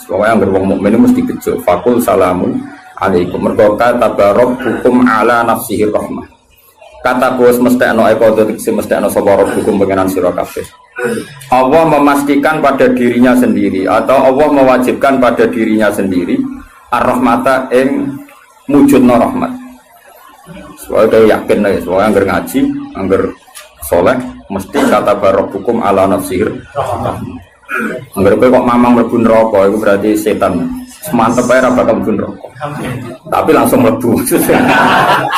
Pokoknya yang wong mukmin mesti bejo. Fakul salamun alaikum. Mergo kata rabbukum ala nafsihi rahmah. Kata bos mesti ana qadha mesti ana sapa rabbukum pengenan sira kabeh. Allah memastikan pada dirinya sendiri atau Allah mewajibkan pada dirinya sendiri ar-rahmata ing mujudna rahmat. Soalnya yakin lah, soalnya anggar ngaji, anggar soleh, mesti kata rabbukum ala nafsir. Anggar kok mamang mlebu neraka, itu berarti setan. Semantep ae ra bakal mlebu neraka. Tapi langsung mlebu.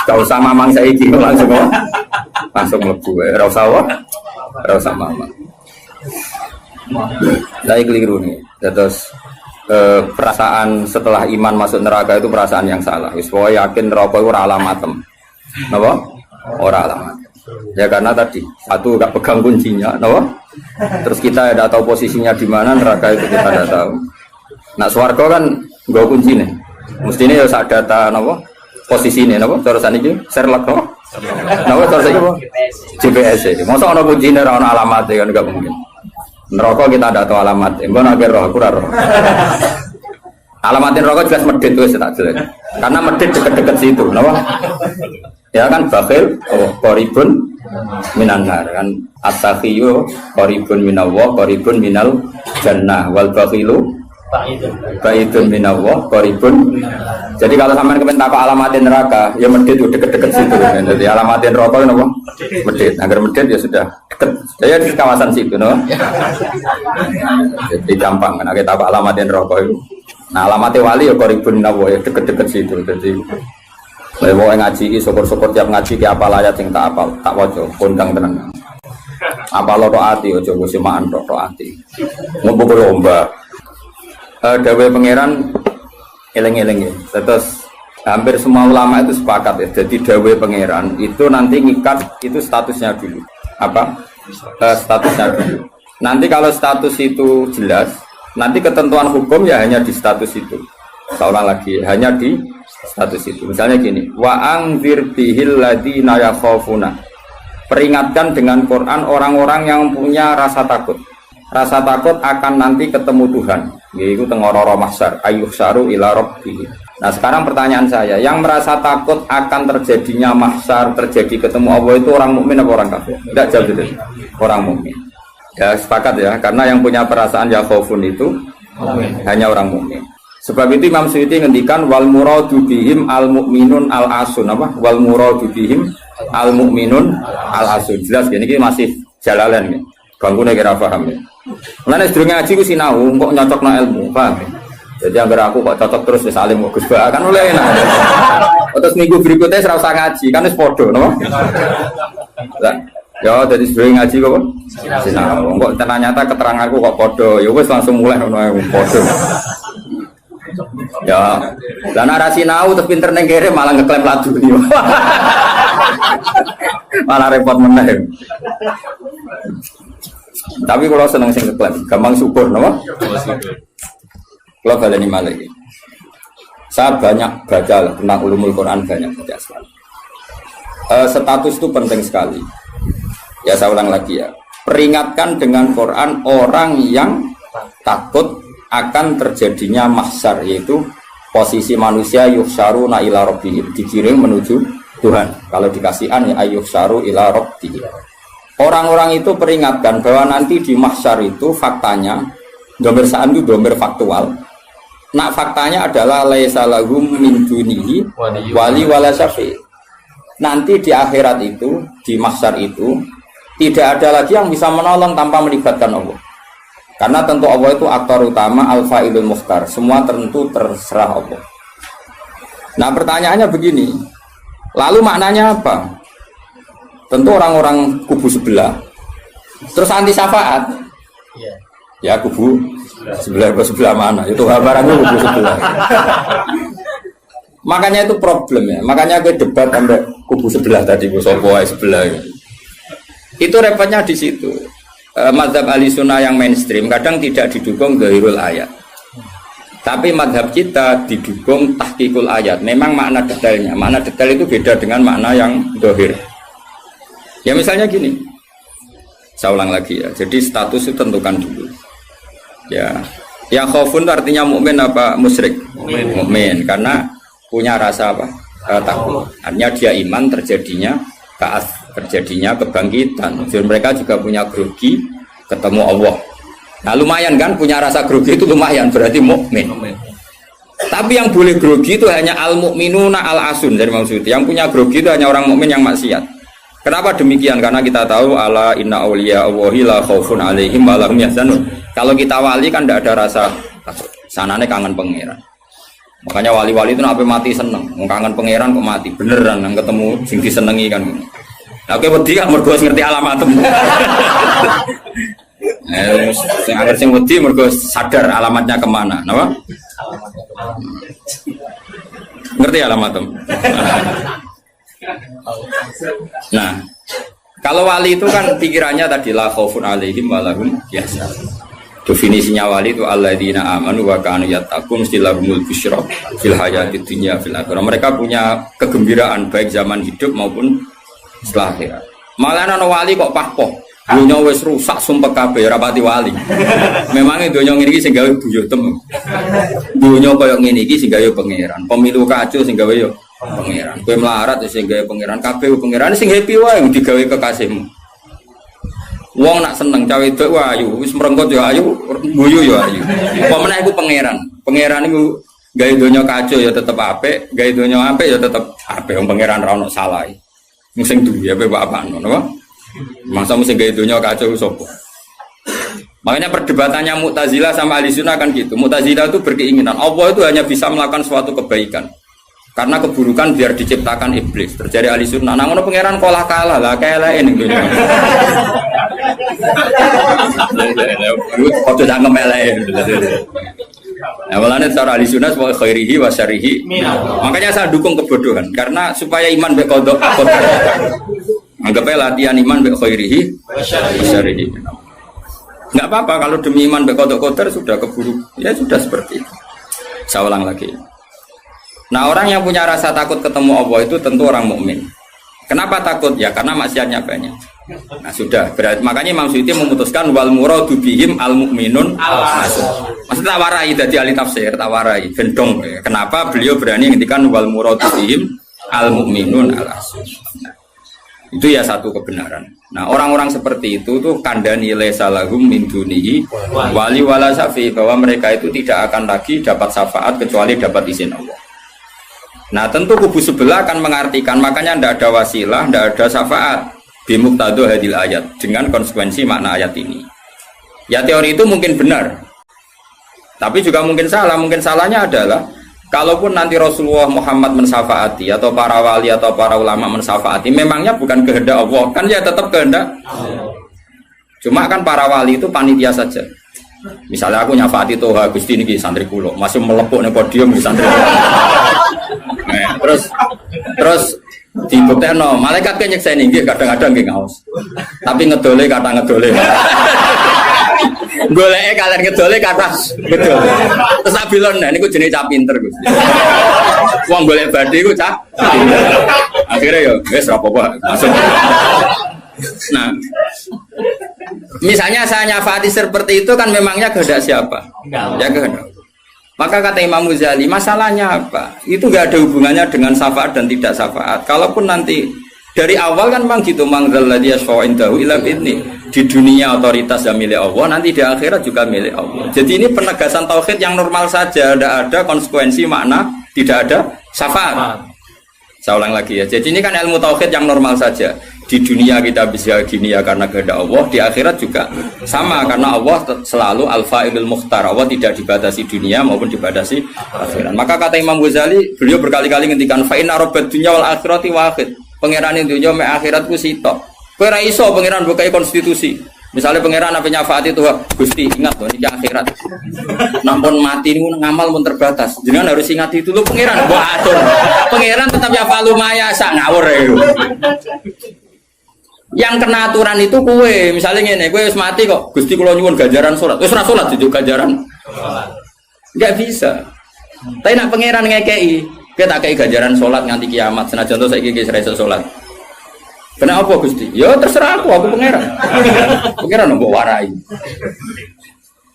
Gak usah mamang saiki langsung mlebu. Ora usah apa? Ora usah mamang. Lah keliru nih. Terus perasaan setelah iman masuk neraka itu perasaan yang salah. Wis pokoke yakin neraka itu ora alamatem. Napa? Ora alamat. Ya karena tadi satu gak pegang kuncinya, napa? Terus kita tidak tahu posisinya di mana, neraka itu kita tidak tahu. Nah, swarga kan nggo kuncine. Mestine ya sak data napa? Posisine napa? Cara saniki Sherlock napa? Napa cara saniki apa? GPS. Mosok ana kuncine ora ana alamate kan gak mungkin. Neraka kita tidak tahu alamat. Engko nek roh aku ora roh. Alamatin rokok jelas medit wis tak jelas. Karena medit deket-deket situ, napa? Ya kan bakhil qaribun minan nar kan at-taqiyyu qaribun minallah qaribun minal jannah wal bakhilu baidun minallah qaribun. Jadi kalau sampean kepen takok alamatin neraka ya medit deket-deket situ. Jadi alamatin rokok napa? Medit. Agar medit ya sudah deket. Saya di kawasan situ, napa? Jadi gampang kan kita takok alamatin rokok itu. Nah alamatnya wali ya qaribun minallah ya deket-deket situ. Jadi lewat ngaji, syukur-syukur tiap ngaji ke apal ayat yang tak apal, tak wajo, kondang tenang. Apal lo ati, ojo gue semaan lo ati. Ngumpul lomba. Dawe pangeran, eleng-eleng ya. Terus hampir semua ulama itu sepakat ya. Jadi dawe pangeran itu nanti ngikat itu statusnya dulu. Apa? Statusnya dulu. Nanti kalau status itu jelas, nanti ketentuan hukum ya hanya di status itu. Seolah lagi hanya di status itu. Misalnya gini, wa anzir bihil ladina yakhafuna. Peringatkan dengan Quran orang-orang yang punya rasa takut. Rasa takut akan nanti ketemu Tuhan. Yaitu tengororo mahsyar, ayyuhsyaru ila rabbih. Nah, sekarang pertanyaan saya, yang merasa takut akan terjadinya mahsyar, terjadi ketemu Allah itu orang mukmin apa orang kafir? Tidak jauh itu. Orang mukmin. Ya, sepakat ya, karena yang punya perasaan yakhafun itu hanya orang mukmin. Sebab itu Imam Suyuti ngendikan wal muradu bihim al mukminun al asun apa? Wal muradu bihim al mukminun al asun. Jelas gini masih jalalan ya. Ganggu kira paham ya. Mulane sedurunge ngaji ku sinau kok nyocokno ilmu, paham ya? Jadi agar aku kok cocok terus wis alim Gus Ba kan oleh enak. Terus minggu berikutnya ora usah ngaji kan wis padha napa? Lah ya jadi sedurunge ngaji kok sinau. Kok ternyata keteranganku kok padha ya wis langsung mulai ngono padha. Ya, lah narasi nau terus pinter neng kere malah ngeklaim ladu nih, malah repot meneh. Tapi kalau seneng sing ngeklaim, gampang syukur, nama? Kalau baleni malah ini, saya banyak baca tentang ulumul Quran banyak baca sekali. Status itu penting sekali. Ya saya ulang lagi ya, peringatkan dengan Quran orang yang takut akan terjadinya mahsyar, yaitu posisi manusia yuhsyaru ila rabbihim, digiring menuju Tuhan. Kalau dikasih an ya yuhsyaru ila rabbihim. Orang-orang itu peringatkan bahwa nanti di mahsyar itu faktanya domir sa'an itu domir faktual. Nah faktanya adalah laisa lahum min dunihi wali wala syafi'. Nanti di akhirat itu, di mahsyar itu tidak ada lagi yang bisa menolong tanpa melibatkan Allah. Karena tentu Allah itu aktor utama al-fa'ilul mukhtar. Semua tentu terserah Allah. Nah pertanyaannya begini, lalu maknanya apa? Tentu orang-orang kubu sebelah. Terus anti syafaat. Ya kubu sebelah mana? Itu barangnya kubu sebelah. Makanya itu problem ya. Makanya gue debat sampai kubu sebelah tadi, gue sopoai sebelah. Itu repotnya di situ. Mazhab ahli sunnah yang mainstream kadang tidak didukung zahirul ayat, tapi mazhab kita didukung tahqiqul ayat. Memang makna detail itu beda dengan makna yang zahir. Ya misalnya gini, saya ulang lagi ya, jadi status itu tentukan dulu ya. Yang khaufun itu artinya mukmin apa musyrik? Mukmin karena punya rasa apa? Takut. Artinya dia iman terjadinya kaas, terjadinya kebangkitan. Jadi mereka juga punya grogi ketemu Allah. Nah lumayan kan punya rasa grogi itu lumayan berarti mukmin. Tapi yang boleh grogi itu hanya al mukminuna al asun dari maksud. Yang punya grogi itu hanya orang mukmin yang maksiat. Kenapa demikian? Karena kita tahu ala inna auliya Allahi la khaufun alaihim wa lahum yahzanun. Kalau kita wali kan tidak ada rasa takut. Sanane kangen pangeran. Makanya wali-wali itu sampai mati seneng, kangen pangeran kok mati beneran yang ketemu sing disenengi kan. Nah, oke wedi kan mergo ngerti alamatmu. Sing agar sing wedi mergo sadar alamatnya kemana, napa? Ngerti alamatmu. Nah, kalau wali itu kan pikirannya tadi la khaufun alaihim wa lahum yahzanun. Definisinya wali itu alladzina amanu wa kanu yattaqun istilahumul busyra fil hayatid dunya fil akhirah. Mereka punya kegembiraan baik zaman hidup maupun setelah akhirat. Malah ana wali kok pahpoh. Dunya wis rusak sumpek kabeh ora pati wali. Memangnya dunya ngene iki sing gawe buyutem. Dunya koyo ngene iki sing gawe pangeran. Pemilu kacau sing gawe yo pangeran. Kowe melarat sing gawe pangeran, kabeh pangeran sing happy wae digawe kekasihmu. Wong nak seneng cawe wedok wae ayu, wis merengkot yo ayu, guyu yo ayu. Apa meneh iku pangeran. Pangeran iku gawe donya kacau ya tetep apik, gawe donya apik ya tetep apik. Wong pangeran ra ono salah. Sing duwe ape apa ngono apa? Masa mesti gawe donya kacau sapa? Makanya perdebatannya Mu'tazilah sama Ahlussunnah kan gitu. Mu'tazilah itu berkeinginan Allah itu hanya bisa melakukan suatu kebaikan. Karena keburukan biar diciptakan iblis. Terjadi Ahlussunnah. Nah ngono pangeran kalah lah kaelae ning dunya. Kok tidak ngemelain. Nah, walane cara Ahlussunnah wa khairihi wa syarrihi. Makanya saya dukung kebodohan karena supaya iman be qada. Anggapnya latihan iman be khairihi wa syarrihi. Enggak apa-apa kalau demi iman be qada sudah keburu. Ya sudah seperti itu. Saya ulang lagi. Nah, orang yang punya rasa takut ketemu Allah itu tentu orang mukmin. Kenapa takut? Ya karena maksiatnya banyak. Nah sudah, berarti makanya Imam Suyuti memutuskan wal muradu bihim al mukminun al asun. Maksudnya tawarai dari ahli tafsir, tawarai gendong. Kenapa beliau berani ngendikan wal muradu bihim al mukminun al asun. Nah, itu ya satu kebenaran. Nah orang-orang seperti itu tuh kandani laisa lahum min dunihi wali wala syafi, bahwa mereka itu tidak akan lagi dapat syafaat kecuali dapat izin Allah. Nah tentu kubu sebelah akan mengartikan, makanya tidak ada wasilah, tidak ada syafaat bimuqtadu hadil ayat, dengan konsekuensi makna ayat ini. Ya teori itu mungkin benar, tapi juga mungkin salah. Mungkin salahnya adalah kalaupun nanti Rasulullah Muhammad mensyafaati atau para wali atau para ulama mensyafaati, memangnya bukan kehendak Allah, kan ya tetap kehendak. Cuma kan para wali itu panitia saja. Misalnya aku nyafaati Toha Gusti niki santri kula, masih melepuk ning podium di santri. Nah, terus dibuktekno, malaikat ke nyekseni nggih kadang-kadang nggih ngaos. Tapi ngedole kata ngedole. Goleke kalian ngedole kata ngedole. Terus abilon nah niku jenenge cah pinter Gusti. Wong golek badhe iku cah pinter. Akhire yo wis ora apa-apa, masuk. Nah, misalnya saya nyafaati seperti itu kan memangnya kehendak siapa? Ya kehendak. Maka kata Imam Ghazali, masalahnya apa? Itu gak ada hubungannya dengan syafaat dan tidak syafaat. Kalaupun nanti dari awal kan memang gitu, mangzalladzi yashfa'u indahu illa bi'idznih. Di dunia otoritas yang milik Allah, nanti di akhirat juga milik Allah. Jadi ini penegasan tauhid yang normal saja, tidak ada konsekuensi makna, tidak ada syafaat. Saya ulang lagi ya. Jadi ini kan ilmu tauhid yang normal saja. Di dunia kita bisa gini ya karena kehendak Allah, di akhirat juga sama karena Allah selalu al-fa'ilul mukhtar. Allah tidak dibatasi dunia maupun dibatasi akhirat. Maka kata Imam Ghazali, beliau berkali-kali ngendikan fa inna rabbad dunya wal akhirati wahid. Pangeran dunya mek akhirat ku sitok. Kowe ra iso pangeran bukai konstitusi. Misalnya pangeran apa nyafaati itu, Gusti ingat loh ini akhirat. Nampun mati ini ngamal pun terbatas. Jangan harus ingat itu loh pangeran. Buat atur. Pangeran tetap ya falu maya sak ngawur ya. Yang kena aturan itu kue, misalnya gini, kue harus mati kok, Gusti kalau nyuwun ganjaran sholat, terus sholat itu ganjaran, nggak bisa. Tapi nak pangeran ngekei, kita kei ganjaran sholat nganti kiamat, senajan tuh saya gigi serasa sholat. Kenapa Gusti? Ya terserah aku pangeran, pangeran nggak warai.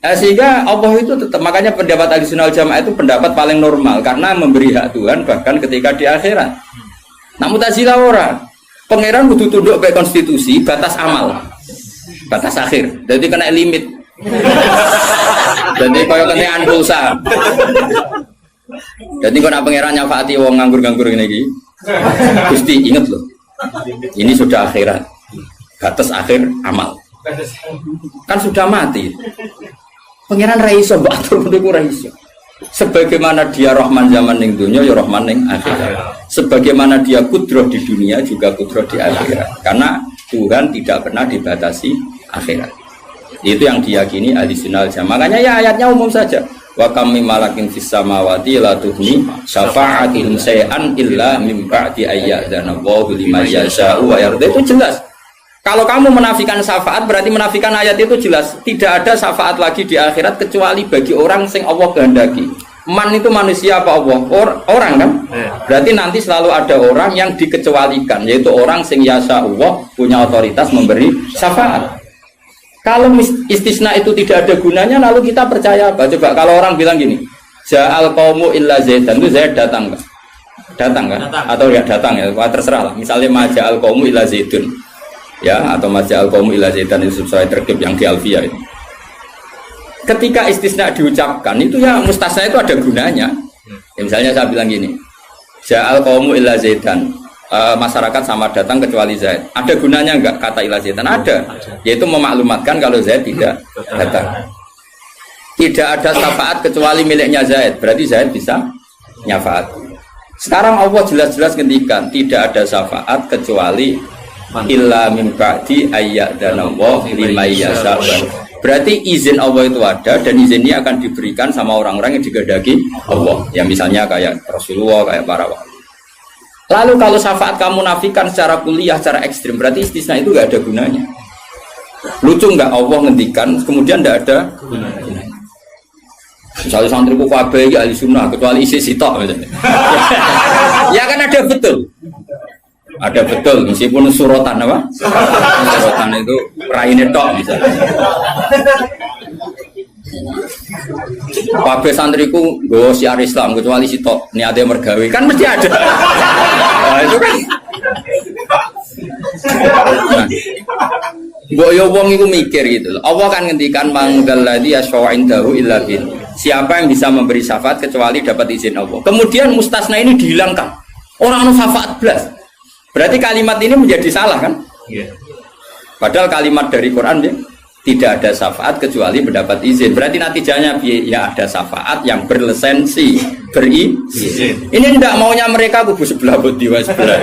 Sehingga Allah itu tetap, makanya pendapat Ahlussunnah wal Jamaah itu pendapat paling normal karena memberi hak Tuhan bahkan ketika di akhirat. Nah Mu'tazilah orang, pangeran kudu tunduk ke konstitusi batas amal, batas akhir, jadi kena limit. Jadi kaya kenaan pulsa. Jadi kalau pangeran nyafaati wong nganggur-nganggur ini iki, Gusti inget loh, ini sudah akhirat, batas akhir amal. Kan sudah mati. Pangeran Raiso batur niku Raiso. Sebagaimana dia Rahman zaman ning dunia ya Rahman ning akhirat. Sebagaimana dia kudroh di dunia juga kudroh di akhirat. Karena Tuhan tidak pernah dibatasi akhirat. Itu yang diyakini Ahlussunnah wal Jamaah. Makanya ya ayatnya umum saja. Wa kam mim malakin fis samawati la tughni syafa'atihim shay'an illa mim ba'di ayyadzana Allahu liman yasha'u wa yarda. Itu jelas. Kalau kamu menafikan syafaat berarti menafikan ayat itu jelas. Tidak ada syafaat lagi di akhirat kecuali bagi orang sing Allah kehendaki. Man itu manusia apa Allah? Orang kan? Berarti nanti selalu ada orang yang dikecualikan, yaitu orang sing yasa Allah punya otoritas memberi syafaat. Kalau istisna itu tidak ada gunanya, lalu kita percaya apa? Coba kalau orang bilang gini, Ja'al qaumu illa Zaidan, itu Zaid datang kan? Datang kan? Atau ya datang ya, terserah lah. Misalnya Maja'al qaumu illa Zaidun, ya, atau Maja'al qaumu illa Zaidan itu sesuai terkib yang di Alfiyah itu. Ketika istisna diucapkan itu ya mustasna itu ada gunanya. Ya, misalnya saya bilang gini, Ja'al qaumu illa Zaidan, masyarakat sama datang kecuali Zaid. Ada gunanya enggak kata illa Zaidan? Ada. Yaitu memaklumatkan kalau Zaid tidak datang. Tidak ada syafaat kecuali miliknya Zaid. Berarti Zaid bisa nyafaat. Sekarang Allah jelas-jelas ngendikan tidak ada syafaat kecuali illa min ba'di ayyadana Allah liman yasha. Berarti izin Allah itu ada dan izin ini akan diberikan sama orang-orang yang digedaki Allah. Ya misalnya kayak Rasulullah, kayak para wali. Lalu kalau syafaat kamu nafikan secara kuliah, secara ekstrim, berarti istisna itu nggak ada gunanya. Lucu nggak Allah ngendikan, kemudian nggak ada gunanya. Misalnya santriku kabeh ya ahli sunnah, kecuali isi sitok misalnya. Ya kan ada betul. Ada betul, meskipun suratan apa? Suratan itu raine tok misalnya. Kabeh santriku nggo siar Islam kecuali sitok niate mergawe kan mesti ada. Nah, itu kan. Nah, mbok yo wong iku mikir gitu loh. Allah kan ngendikan manggal ladzi yashfa'u indahu illa bin. Siapa yang bisa memberi syafaat kecuali dapat izin Allah. Kemudian mustasna ini dihilangkan. Orang anu syafaat blas. Berarti kalimat ini menjadi salah kan? Iya. Padahal kalimat dari Quran ya tidak ada syafaat kecuali mendapat izin. Berarti natijanya ya ada syafaat yang berlisensi, berizin. Ini tidak maunya mereka kubu sebelah bodiwa sebelah.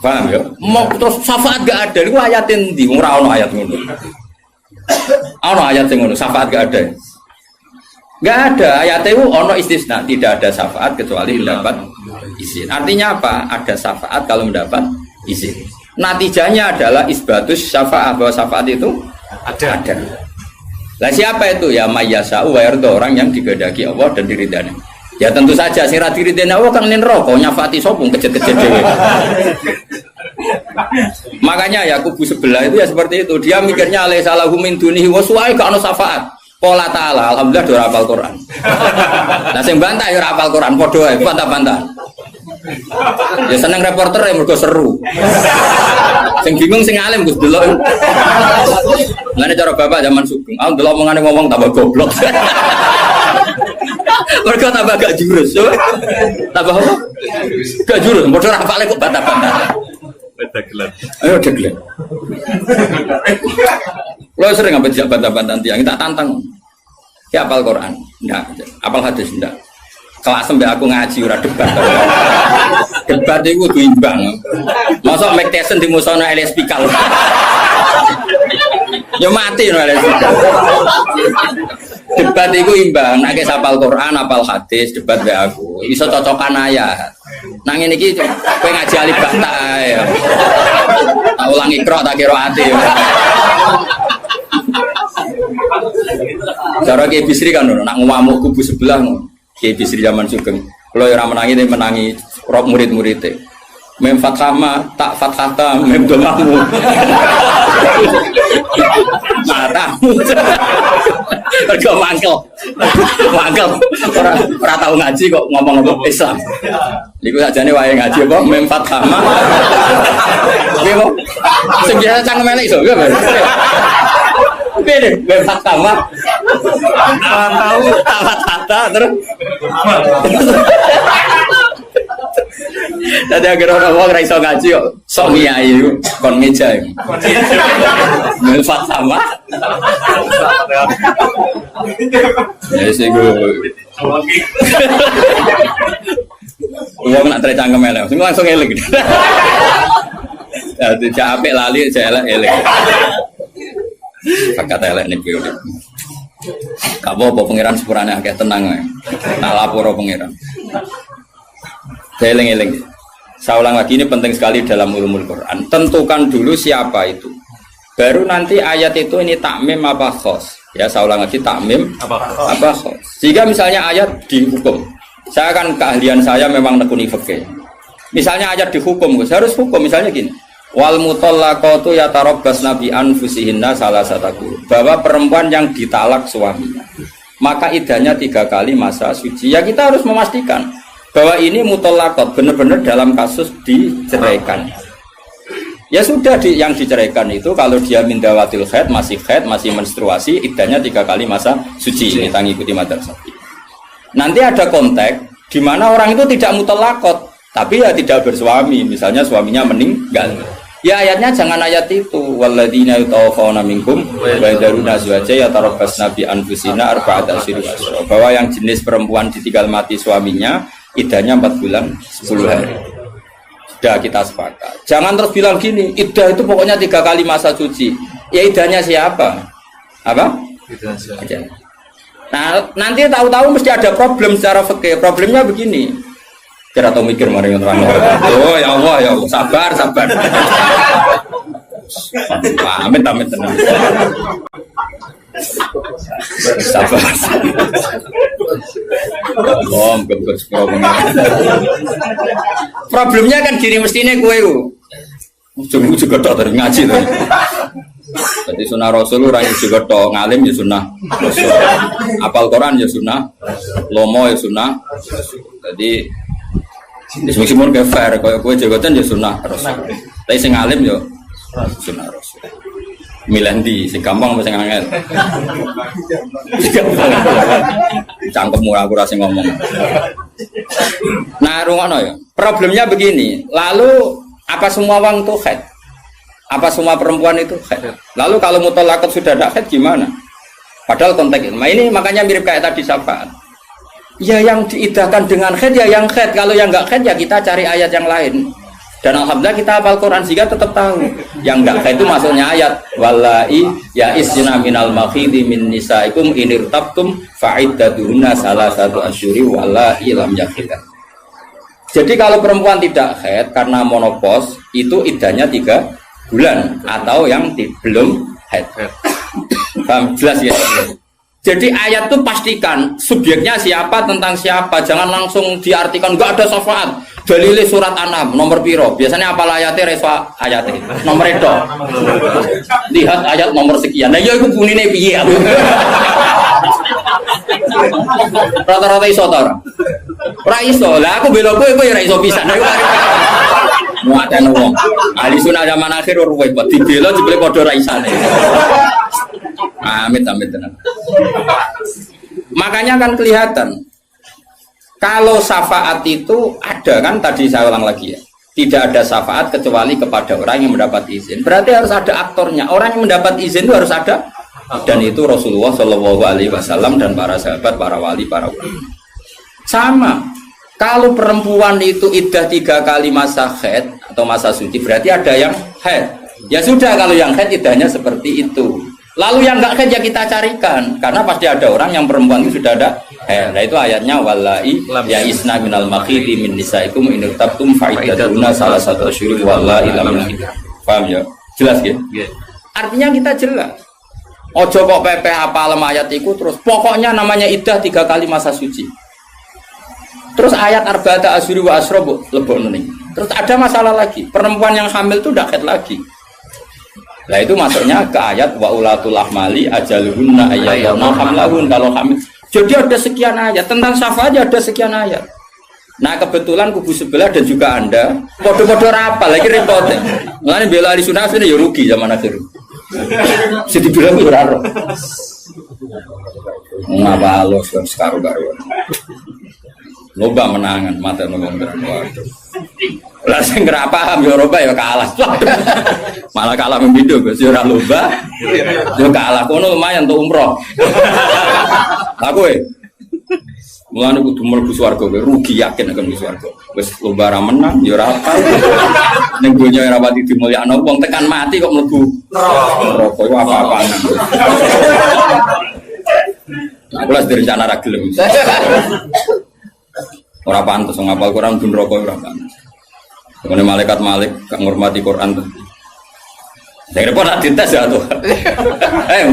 Paham ya? Mau terus syafaat gak ada. Itu ayatin di ora ono ayat ngono. Ono ayat sing ngono, syafaat gak ada. Gak ada ayat itu ono istisna, tidak ada syafaat kecuali mendapat izin. Artinya apa? Ada syafaat kalau mendapat izin. Natijanya adalah isbatus syafaat, bahwa syafaat itu ada. Lah siapa itu? Ya mayyasa'u wa yarda, orang yang digedaki Allah dan diridani. Ya tentu saja sing ra diridani Allah kan neraka nyafaati sopung kejet-kejet dhewe. Makanya ya kubu sebelah itu ya seperti itu. Dia mikirnya alaisa lahu min dunihi wa su'ai ka ono syafaat. Qala ta'ala alhamdulillah do hafal Quran. Lah sing bantah ya ora hafal Quran padha wae bantah-bantah. Ya seneng reporter yang mergo seru. Sing bingung sing alim Gus delok. Lane cara bapak zaman Sugeng, aku delok omongane ngomong tambah goblok. Mergo tambah gak jurus, yo. Tambah apa? Gak jurus, padha ora hafale kok bantah-bantah. Dagelan. Ayo dagelan. Lo sering ngambil jak bantah-bantah tiang, tak tantang. Ya hafal Quran, enggak. Hafal hadis enggak. Kelas sampai aku ngaji ora debat. Debat itu imbang. Masa Mike Tyson di musono LS Pikal. Ya mati no LS Pikal. Debat itu imbang. Nek hafal Quran, hafal hadis, debat be aku. Iso cocokan ayat. Nang ngene iki kowe ngaji alif ba ta ya. Tak ulangi ikra tak kira ati. Cara Ki Bisri kan nak ngamuk kubu sebelah ngono. Ki Bisri zaman Sugeng. Kalau yang menangi rok murid-muridnya. Mem fathama tak fathata mem domamu. Matamu. Mergo mangkel. Mangkel. Ora tau ngaji kok ngomong-ngomong Islam. Niku sajane wae ngaji apa mem Fathama. Nggih kok. Sing biasa cangkem elek iso nggih. Beda mem Fathama. Tahu kata terus. Tadi agar orang ra iso ngaji kok sok ngiyai kon ngeja. Melfat sama. Ya sing go. Wong nak tre cangkem elek, sing langsung elek. Dadi capek lali elek. Pakat elek niku. Gak apa-apa pangeran sepurane akeh tenang ae. Tak lapor pangeran. Eling-eling. Saya ulang lagi, ini penting sekali dalam ulumul Quran. Tentukan dulu siapa itu. Baru nanti ayat itu ini takmim apa khos. Ya, saya ulang lagi, takmim apa khos. Jika misalnya ayat dihukum. Saya kan keahlian saya memang nekuni fikih. Misalnya ayat dihukum, saya harus hukum misalnya gini. Wal mutallaqatu yatarabbasna bi anfusihinna salasataku. Bahwa perempuan yang ditalak suaminya, maka idahnya 3 kali masa suci. Ya kita harus memastikan bahwa ini mutallaqat benar-benar dalam kasus diceraikan. Ya sudah yang diceraikan itu kalau dia mindawatil haid, masih menstruasi, idahnya 3 kali masa suci. Kita ngikuti madzhab Syafi'i. Nanti ada konteks di mana orang itu tidak mutallaqat, tapi ya tidak bersuami, misalnya suaminya meninggal. Ya ayatnya jangan ayat itu. Walladzina yatawaffawna minkum wa yadharuna azwaja yatarabbasna bi anfusina arba'ata asyhur. Bahwa yang jenis perempuan ditinggal mati suaminya idahnya 4 bulan 10 hari. Sudah kita sepakat. Jangan terus bilang gini, idah itu pokoknya 3 kali masa suci. Ya idahnya siapa? Apa? Idahnya. Nah, nanti tahu-tahu mesti ada problem secara fikih. Problemnya begini. Kira tahu mikir mari terang. Oh ya Allah, sabar. Amit tenang. Sabar. Problemnya kan gini, mestinya kue ujung juga tok dari ngaji tuh. Jadi sunnah Rasul orang juga tok ngalim ya sunnah Rasul. Apal Quran ya sunnah, lomo ya sunnah. Jadi meskipun ke fair, kalau kue jagoan ya sunnah Rasul. Tapi sing ngalim ya sunnah Rasul. Milih di sing gampang apa sing angel. Cangkemmu aku rasa ngomong. Nah, rungono ya. Problemnya begini. Lalu apa semua wong itu haid? Apa semua perempuan itu haid? Lalu kalau mutallaqat sudah tidak haid gimana? Padahal konteks ini makanya mirip kayak tadi syafaat. Ya yang diidahkan dengan haid ya yang haid. Kalau yang enggak haid ya kita cari ayat yang lain. Dan alhamdulillah kita hafal Quran sehingga tetap tahu yang enggak haid itu maksudnya ayat wallahi ya isna minal makhidi min nisaikum inirtabtum fa'iddatuhunna salasatu asyuri wallahi lam yakhidha. Jadi kalau perempuan tidak haid karena menopause itu iddahnya 3 bulan atau yang belum haid. Paham jelas ya? Jadi ayat itu pastikan subjeknya siapa tentang siapa, jangan langsung diartikan enggak ada syafaat. Dalile surat An'am nomor piro? Biasanya apa ayatnya reswa ayatnya nomor itu. Lihat ayat nomor sekian. Nah ya iku bunine piye aku. Rata-rata iso ta ora? Ora iso. Lah aku bela kowe ora iso pisan. Muatan wong. Ahli sunah zaman akhir ruwet buat dibela jebule padha ra isane. Amit tenan. Makanya kan kelihatan kalau syafaat itu ada kan tadi saya ulang lagi ya. Tidak ada syafaat kecuali kepada orang yang mendapat izin. Berarti harus ada aktornya. Orang yang mendapat izin itu harus ada dan itu Rasulullah Shallallahu Alaihi Wasallam dan para sahabat, para wali, para ulama. Sama. Kalau perempuan itu iddah 3 kali masa haid atau masa suci berarti ada yang haid. Ya sudah kalau yang haid iddahnya seperti itu. Lalu yang enggak haid ya kita carikan karena pasti ada orang yang perempuan itu sudah ada haid. Nah itu ayatnya wallahi ya isna minal makhidi min nisaikum in irtabtum fa'iddatuna salasatu asyhur wallahi lam yakhidha. Paham ya? Jelas ya? Artinya kita jelas. Ojo kok pepe hafal ayat itu terus pokoknya namanya iddah 3 kali masa suci. Terus ayat arba'ata asyhur wa asrobu lebokno ning. Terus ada masalah lagi. Perempuan yang hamil itu tidak haid lagi. Nah itu masuknya ke ayat wa ulatul ahmali ajaluhunna ayyadna hamlahun kalau hamil. Jadi ada sekian ayat tentang syafaat ada sekian ayat. Nah kebetulan kubu sebelah dan juga Anda podo-podo rapal lagi repotnya. Mulane bela ahli sunnah ini ya rugi zaman akhir. Jadi bilang ora ro. Ngapa lo sekarang loba menangan mata ngomong waduh. Lah sing ora paham ya roba ya kalah. Malah kalah membido Gus ya ora loba. Yo kalah kono lumayan untuk umroh. Aku mulane kudu mlebu swarga rugi yakin akan mlebu swarga. Wis lomba ra menang ya ora apa. Ning donya ora pati dimulyakno wong tekan mati kok mlebu neraka iku apa-apaan. Kula direncana ra gelem. Ora pantes ngapal Quran dun neraka ora pantes. Ngene malaikat Malik gak ngurmati Quran tuh. Saya repot nak dites ya tuh.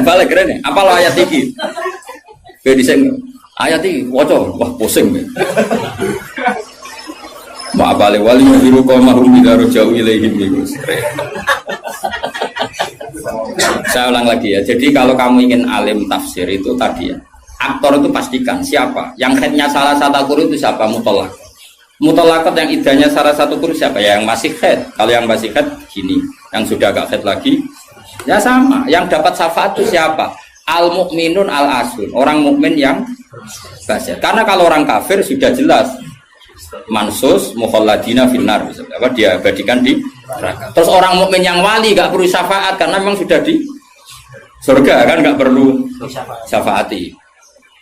Balik keren nih. Apa lo ayat iki? Kayak diseng ayat iki waca wah pusing. Ma balik wali biru kau mahrum bidaro jauh ilaihim itu. Saya ulang lagi ya. Jadi kalau kamu ingin alim tafsir itu tadi ya. Aktor itu pastikan siapa. Yang headnya salah satu guru itu siapa mutolak. Mutolakot yang idahnya salah satu guru siapa ya yang masih head. Kalau yang masih head gini. Yang sudah agak head lagi ya sama. Yang dapat syafaat itu siapa? Al mukminun al asun. Orang mukmin yang basir. Karena kalau orang kafir sudah jelas mansus mukhalladina finnar apa dia abadikan di neraka. Terus orang mukmin yang wali gak perlu syafaat karena memang sudah di surga kan gak perlu syafaati.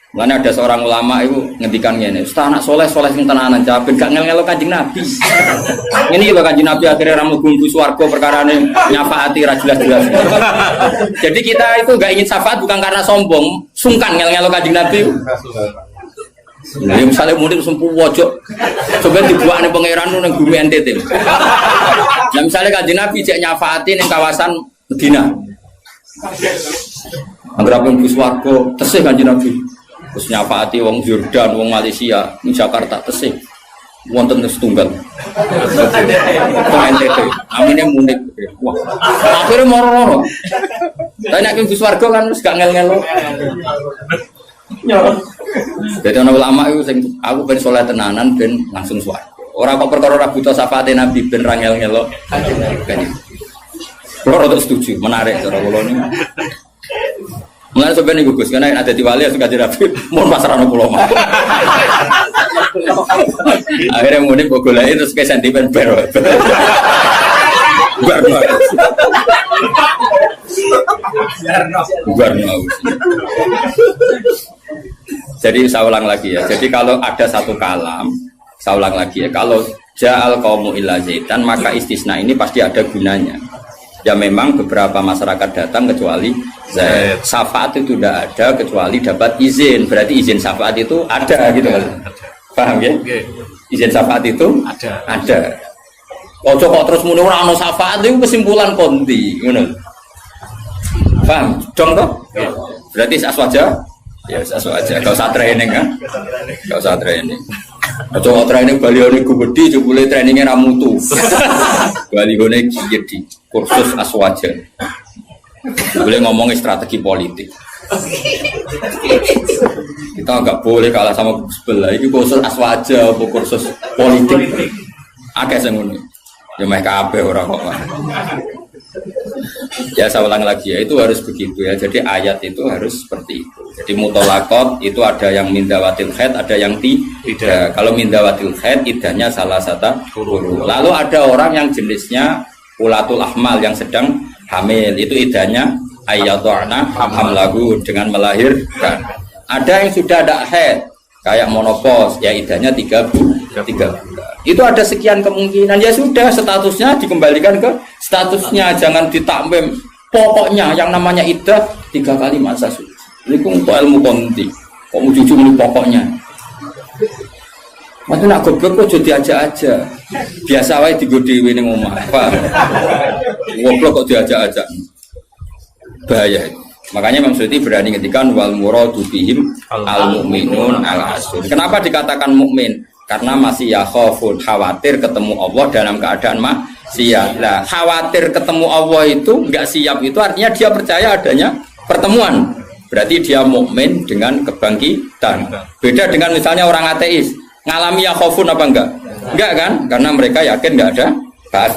Mana ada seorang ulama itu ngendikan ngene, "Ustaz anak soleh sing tenanan jaben gak ngel-ngelo Kanjeng Nabi." Ini lho Kanjeng Nabi akhirnya ra mlebu swarga perkarane nyafaati ra jelas-jelas. Jadi kita itu gak ingin syafaat bukan karena sombong, sungkan ngel-ngelo Kanjeng Nabi. Nah, misalnya murid sempu wojok, coba dibuatnya pangeran nang bumi NTT. Nah, misalnya Kanjeng Nabi cek nyafaati ning kawasan Medina. Angger pun swarga tesih Kanjeng Nabi. Terus nyafaati wong Jordan, wong Malaysia, di Jakarta tesih. Wonten setunggal. NTT. Amine munik. Wah. Akhire moro-moro. Lah nek ing swarga kan wis gak ngel-ngelo. Jadi ana ulama itu sing aku ben saleh tenanan ben langsung swarga. Ora kok perkara ora buta syafaate Nabi ben ra ngel-ngelo. Kulo rada setuju, menarik cara kula niku. Mulai sebenarnya gugus karena ada di wali suka dirapi, mau pasaran pulau mah. Akhirnya mudik bogolai terus kayak sentimen baru. Jadi saya ulang lagi ya. Jadi kalau ada satu kalam, saya ulang lagi ya. Kalau ja'al qaumu illa zaitan maka istisna ini pasti ada gunanya. Ya memang beberapa masyarakat datang kecuali Zaid. Syafaat itu tidak ada kecuali dapat izin. Berarti izin syafaat itu ada gitu kan. Paham ya? Izin syafaat itu ada. Ojo kok terus muni ora ono syafaat itu kesimpulan konti, ngono. Paham? Dong toh? Berarti aswaja? Ya aswaja. Enggak usah training kan? Enggak usah training. Ojo training balione gede jebule trainingnya ra mutu. Balione jadi kursus aswaja. Boleh ngomongin strategi politik. Kita nggak boleh kalah sama sebelah. Ini kursus aswaja, kursus politik. Akeh sing ngono. Ya meh kabeh ora kok. Ya saya ulang lagi ya, itu harus begitu ya. Jadi ayat itu harus seperti itu. Jadi mutolakot itu ada yang mindawatil haid, ada yang tidak. Kalau mindawatil haid idahnya salah satu guru. Lalu ada orang yang jenisnya ulatul ahmal yang sedang hamil, itu idahnya ayyadhana hamlahu dengan melahirkan. Ada yang sudah ada haid kayak monopos, ya idahnya 3 bulan. Itu ada sekian kemungkinan, ya sudah statusnya dikembalikan ke statusnya, jangan ditambahin. Pokoknya yang namanya idah 3 kali masa suci. Ini untuk ilmu konti. Kok mau jujur ini pokoknya. Mati nak goblok kok jadi aja. Biasa wae digodewi ning omah. Apa? Goblok kok diajak-ajak. Bahaya. Makanya Imam Suyuti berani ngetikan wal muradu bihim al mukminun al asun. Kenapa dikatakan mukmin? Karena masih yakhafun, khawatir ketemu Allah dalam keadaan siap. Nah, khawatir ketemu Allah itu nggak siap itu artinya dia percaya adanya pertemuan. Berarti dia mukmin dengan kebangkitan. Beda dengan misalnya orang ateis, ngalami ya khaufun apa enggak? Enggak kan? Karena mereka yakin enggak ada ba'ats.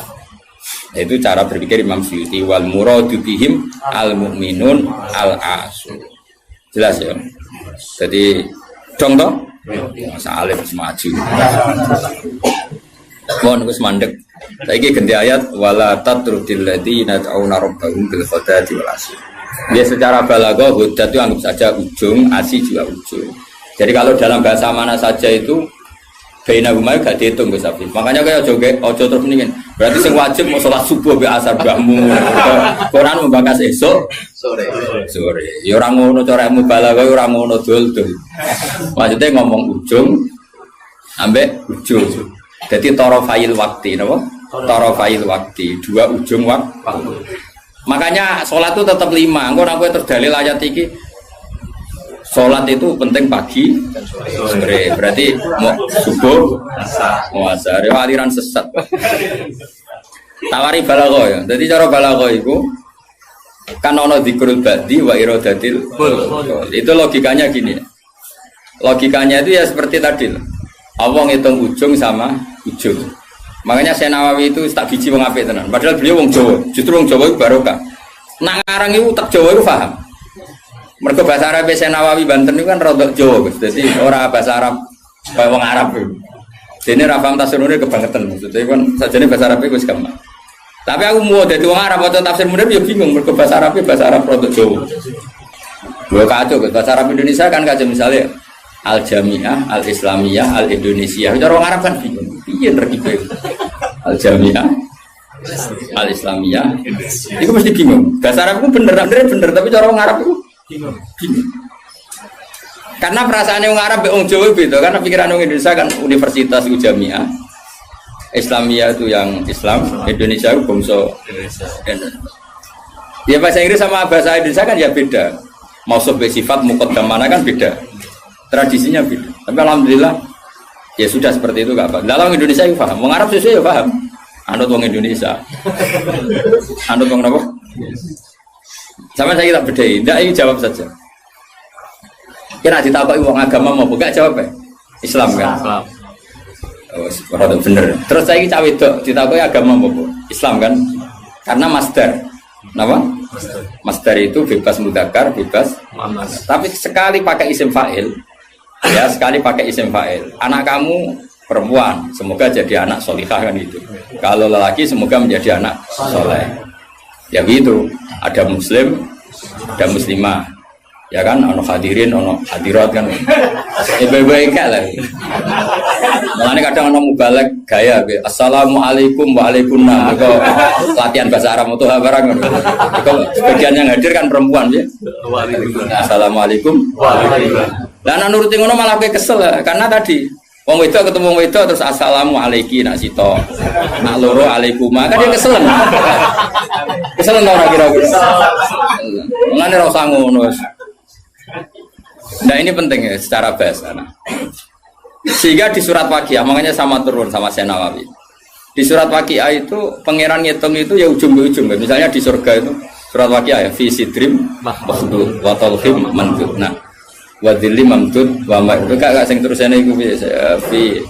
Itu cara berpikir Imam Suyuti wal muradu bihim al mukminun al asu. Jelas ya. Jadi dong toh? Masa alim maju. Mohon Gus mandek. Saiki ganti ayat wala tatrudil ladzina ta'una rabbahum bil ghadati wal asyi. Dia secara balaghah hudat itu anggap saja ujung, asyi juga ujung. Jadi kalau dalam bahasa mana saja itu baina huma gak dihitung Gus Afif. Makanya kayak ojo terus mendingin. Berarti sing wajib mau sholat subuh be asar bahmu. Quran membahas esok sore. Ya ora ngono cara balaghah ora ngono dul-dul. Maksudnya ngomong ujung ambek ujung. Jadi torofail waktu, napa? Torofail waktu, dua ujung waktu. Makanya sholat itu tetap 5. Engko nek kowe terdalil ayat iki sholat itu penting pagi dan sore. Berarti mau subuh, mau asar, aliran sesat. Tawari balaghah ya. Jadi cara balaghah itu kan ono dzikrul ba'di wa iradatil. Itu logikanya gini. Logikanya itu ya seperti tadi. Allah ngitung ujung sama ujung. Makanya Syekh Nawawi itu tak biji wong apik tenan. Padahal beliau wong Jawa. Justru wong Jawa itu barokah. Nang ngarang itu tak Jawa itu paham. Mergo bahasa Arab Syekh Nawawi Banten itu kan rodok Jawa, Gus. Dadi ora bahasa Arab kaya wong Arab itu. Dene ra paham tafsirune kebangetan. Maksudnya kan sajane bahasa Arab itu wis gampang. Tapi aku mau dadi wong Arab waca tafsir munir ya bingung mergo bahasa Arab rodok Jawa. Lho kacau bahasa Arab Indonesia kan kacau misalnya Al-Jami'ah, Al-Islamiyah, Al-Indonesia. Cara orang Arab kan bingung. Piye terkipe? Al-Jami'ah, Al-Islamiyah. Itu mesti bingung. Bahasa Arab itu bener, tapi cara orang Arab itu bingung. Karena perasaannya orang Arab orang Jawa beda. Karena pikiran orang Indonesia kan universitas itu Jami'ah. Islamiyah itu yang Islam, Indonesia itu bangsa Indonesia. Ya bahasa Inggris sama bahasa Indonesia kan ya beda. Mausuf sifat muqaddamana kan beda. Tradisinya beda. Tapi alhamdulillah ya sudah seperti itu gak apa. Dalam Indonesia itu paham. Wong Arab sesuai ya paham. Anut wong Indonesia. Anut wong apa? Sama saya tak bedai. Tidak, ini jawab saja. Kira ditakoki wong agama mau enggak jawab ya? Islam kan? Islam. Oh, bener. Terus saya cawe wedok ditakoki agama apa? Islam kan? Karena masdar. Kenapa? Masdar itu bebas mudzakkar, bebas muannas. Tapi sekali pakai isim fa'il, ya sekali pakai isim fa'il. Anak kamu perempuan, semoga jadi anak solihah kan itu. Kalau lelaki semoga menjadi anak soleh. Ya gitu. Ada muslim, ada muslimah. Ya kan, ono hadirin, ono hadirat kan. Baik-baik lah. Makanya kadang ono mubalek gaya, assalamualaikum waalaikumsalam. Itu latihan bahasa Arab itu barang. Sebagian yang hadir kan perempuan ya. Assalamualaikum waalaikumsalam. Lah nuruti ngono malah kowe kesel karena tadi wong wedok ketemu wong wedok terus assalamualaikum nak sito. Nak loro alaikuma kan dia keselen. Keselen ora kira-kira. Mulane ora usah ngono. Nah ini penting ya secara bahasa. Sehingga di surat Waqiah, makanya sama turun sama Syekh Nawawi. Di surat Waqiah itu pangeran ngitung itu ya ujung ke ujung. Misalnya di surga itu surat Waqiah ya fi sidrim makhdud wa talhim mandud. Nah, wa dhilli mamdud wa ma'ud. Kak sing terusane iku fi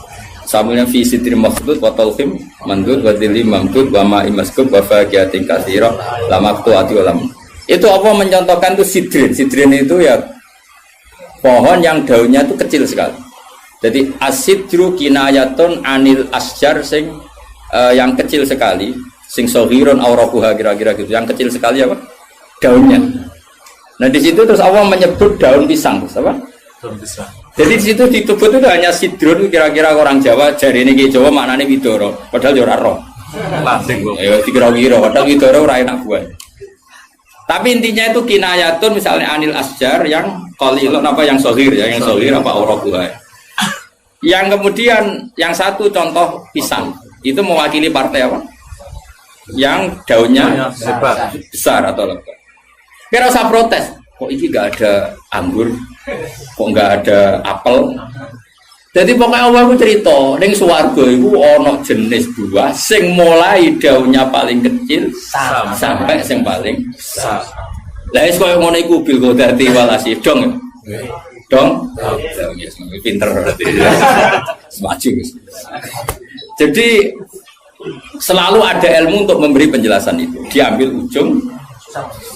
samulnya fi sidrim makhdud wa talhim mandud wa dhilli mamdud wa ma'im maskub wa faqiyatin katsira la maqtu'ati wa lam. Itu apa mencontohkan itu sidrin. Sidrin itu ya pohon yang daunnya itu kecil sekali. Jadi asidru kinayatun anil asjar sing yang kecil sekali, sing sohiron aurakuha kira-kira gitu. Yang kecil sekali apa? Daunnya. Nah di situ terus Allah menyebut daun pisang, apa? Daun pisang. Jadi di situ disebut itu hanya sidrun kira-kira orang Jawa, jari ini Jawa maknanya widoro, padahal ora roh. Lasing kok. Ya dikira-kira padahal widoro ora enak buah. Tapi intinya itu kinayatun misalnya anil asjar yang qalilun apa yang sohir ya, yang sohir apa aurakuha. Yang kemudian yang satu contoh pisang itu mewakili partai apa? Yang daunnya besar atau lebat. Kira usah protes. Kok ini nggak ada anggur? Kok nggak ada apel? Jadi pokoknya Allah ku cerita, ning swarga iku ana jenis buah sing mulai daunnya paling kecil sampai sing paling besar. Lah wis koyo ngono iku bil qadati wal asif dong. Dong. Pinter berarti. Semaju. Jadi selalu ada ilmu untuk memberi penjelasan itu. Diambil ujung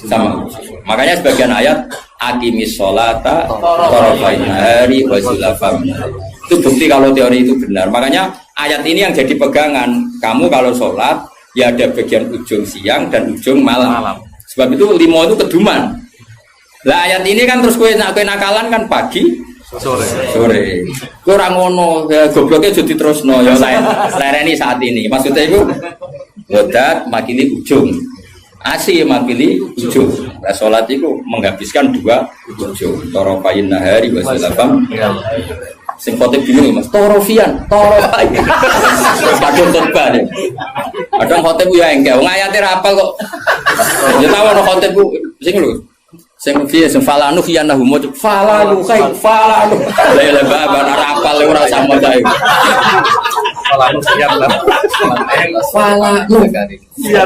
sama ujung. Makanya sebagian ayat aqimis sholata tarafain nahari wa zulafam. Itu bukti kalau teori itu benar. Makanya ayat ini yang jadi pegangan. Kamu kalau sholat ya ada bagian ujung siang dan ujung malam. Sebab itu limo itu keduman. Lah ayat ini kan terus kue nakalan kan pagi sore. Kurang ngono gobloknya jadi terus no. Ya lereni saat ini. Maksudnya itu wadat makili ujung. Asih makili ujung. Nah, sholat itu menghabiskan dua ujung. Tarafain nahari wa zulafam. Sing khotib bingung Mas, torofian. Padahal khotbah deh. Kadang khotib ya enggak, wong ayate ra apal kok. Ya tahu ana khotib sing lho. Sing piye sing falanu khiyanahu mo falanu kai falanu. Lah baba ora apal ora sama kae. Falanu khiyanah. Falanu. Iya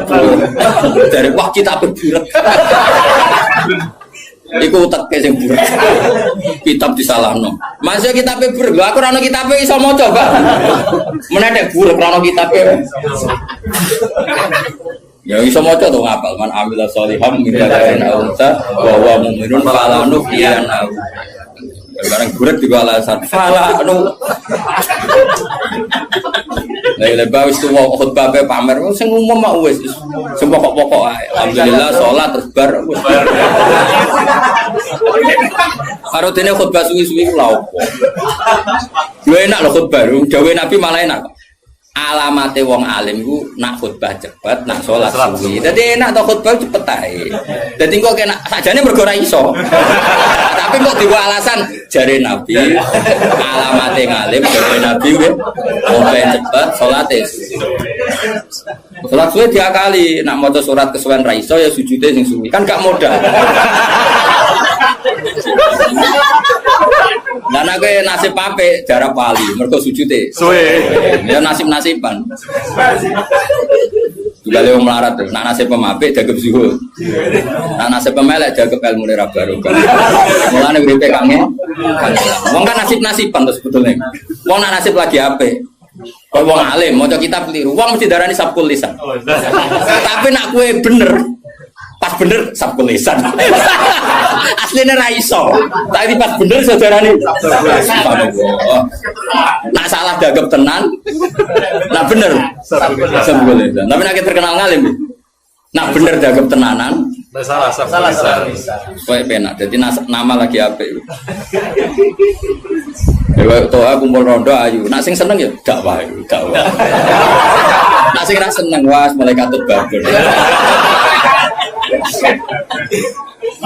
dari wah kita berburet. Iku teke sing buret. Kitab disalahno. Masuk kitabe buret. Lho aku ora ono kitabe iso maca, Pak. Menedek buret ora ono kitabe. Ya iso maca to ngapal man amila sholiham min dzakarin aw unsa wa huwa mu'minun falanu khiyana. Barang buret juga alasan falanu. Lah wis tuwa khutbah pamer sing umum mak wis sing pokok-pokok ae. Alhamdulillah salat terus bar. Karo dene khutbah suwi-suwi lha opo. Yo enak lho khutbah, dawuhe Nabi malah enak. Alamate wong alim ku nak khutbah cepet, nak salat suwi. Dadi enak to khutbah cepet ae. Dadi kok kena sakjane mergo ora iso. Tapi kok diwa alasan jare Nabi alamate ngalim jare Nabi kuwi khutbah cepet, salate. Salat suwi diakali, nak maca surat kesuwen ra iso ya sujude sing suwi. Kan gak modal. Dan aku nasib pape darah pali, mereka sujute. Suwe. Ya nasib-nasiban. Juga lewat melarat tuh. Nak nasib pemape jaga zuhud. Nak nasib pemelek jaga ilmu nera baru. Mulane uripe kangen. Wong kan nasib-nasiban tuh sebetulnya. Wong nak nasib lagi ape? Kau wong alim, mau kitab keliru. Wong mesti darani sabkul lisan. Tapi nak kue bener. Pas bener sabkul lisan. Aslinya raiso, tapi pas bener saudara nih. Nak salah dagap tenan, nak bener sabkul lisan. Tapi nak terkenal ngalim, nak bener dagap tenanan. Salah. Kayak penak. Jadi nama lagi apa itu? Toa kumpul rondo ayu. Nak sing seneng ya dakwah. Nak sing ra seneng was mulai katut babon.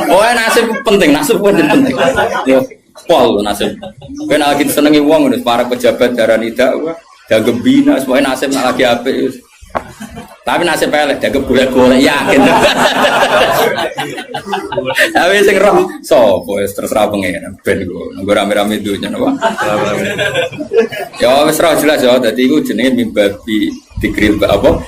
Oh nasib penting. Yo pol nasib. Kowe nek lagi senengi wong ngono para pejabat darani dakwah, dagem bina semuanya nasib nak lagi apik. Tapi nasib elek dagem golek-golek yakin. Tapi sing roh sapa wis terserah pengen ben nggo rame-rame dunya napa. Ya wis roh jelas ya dadi iku jenenge mimbabi dikril apa?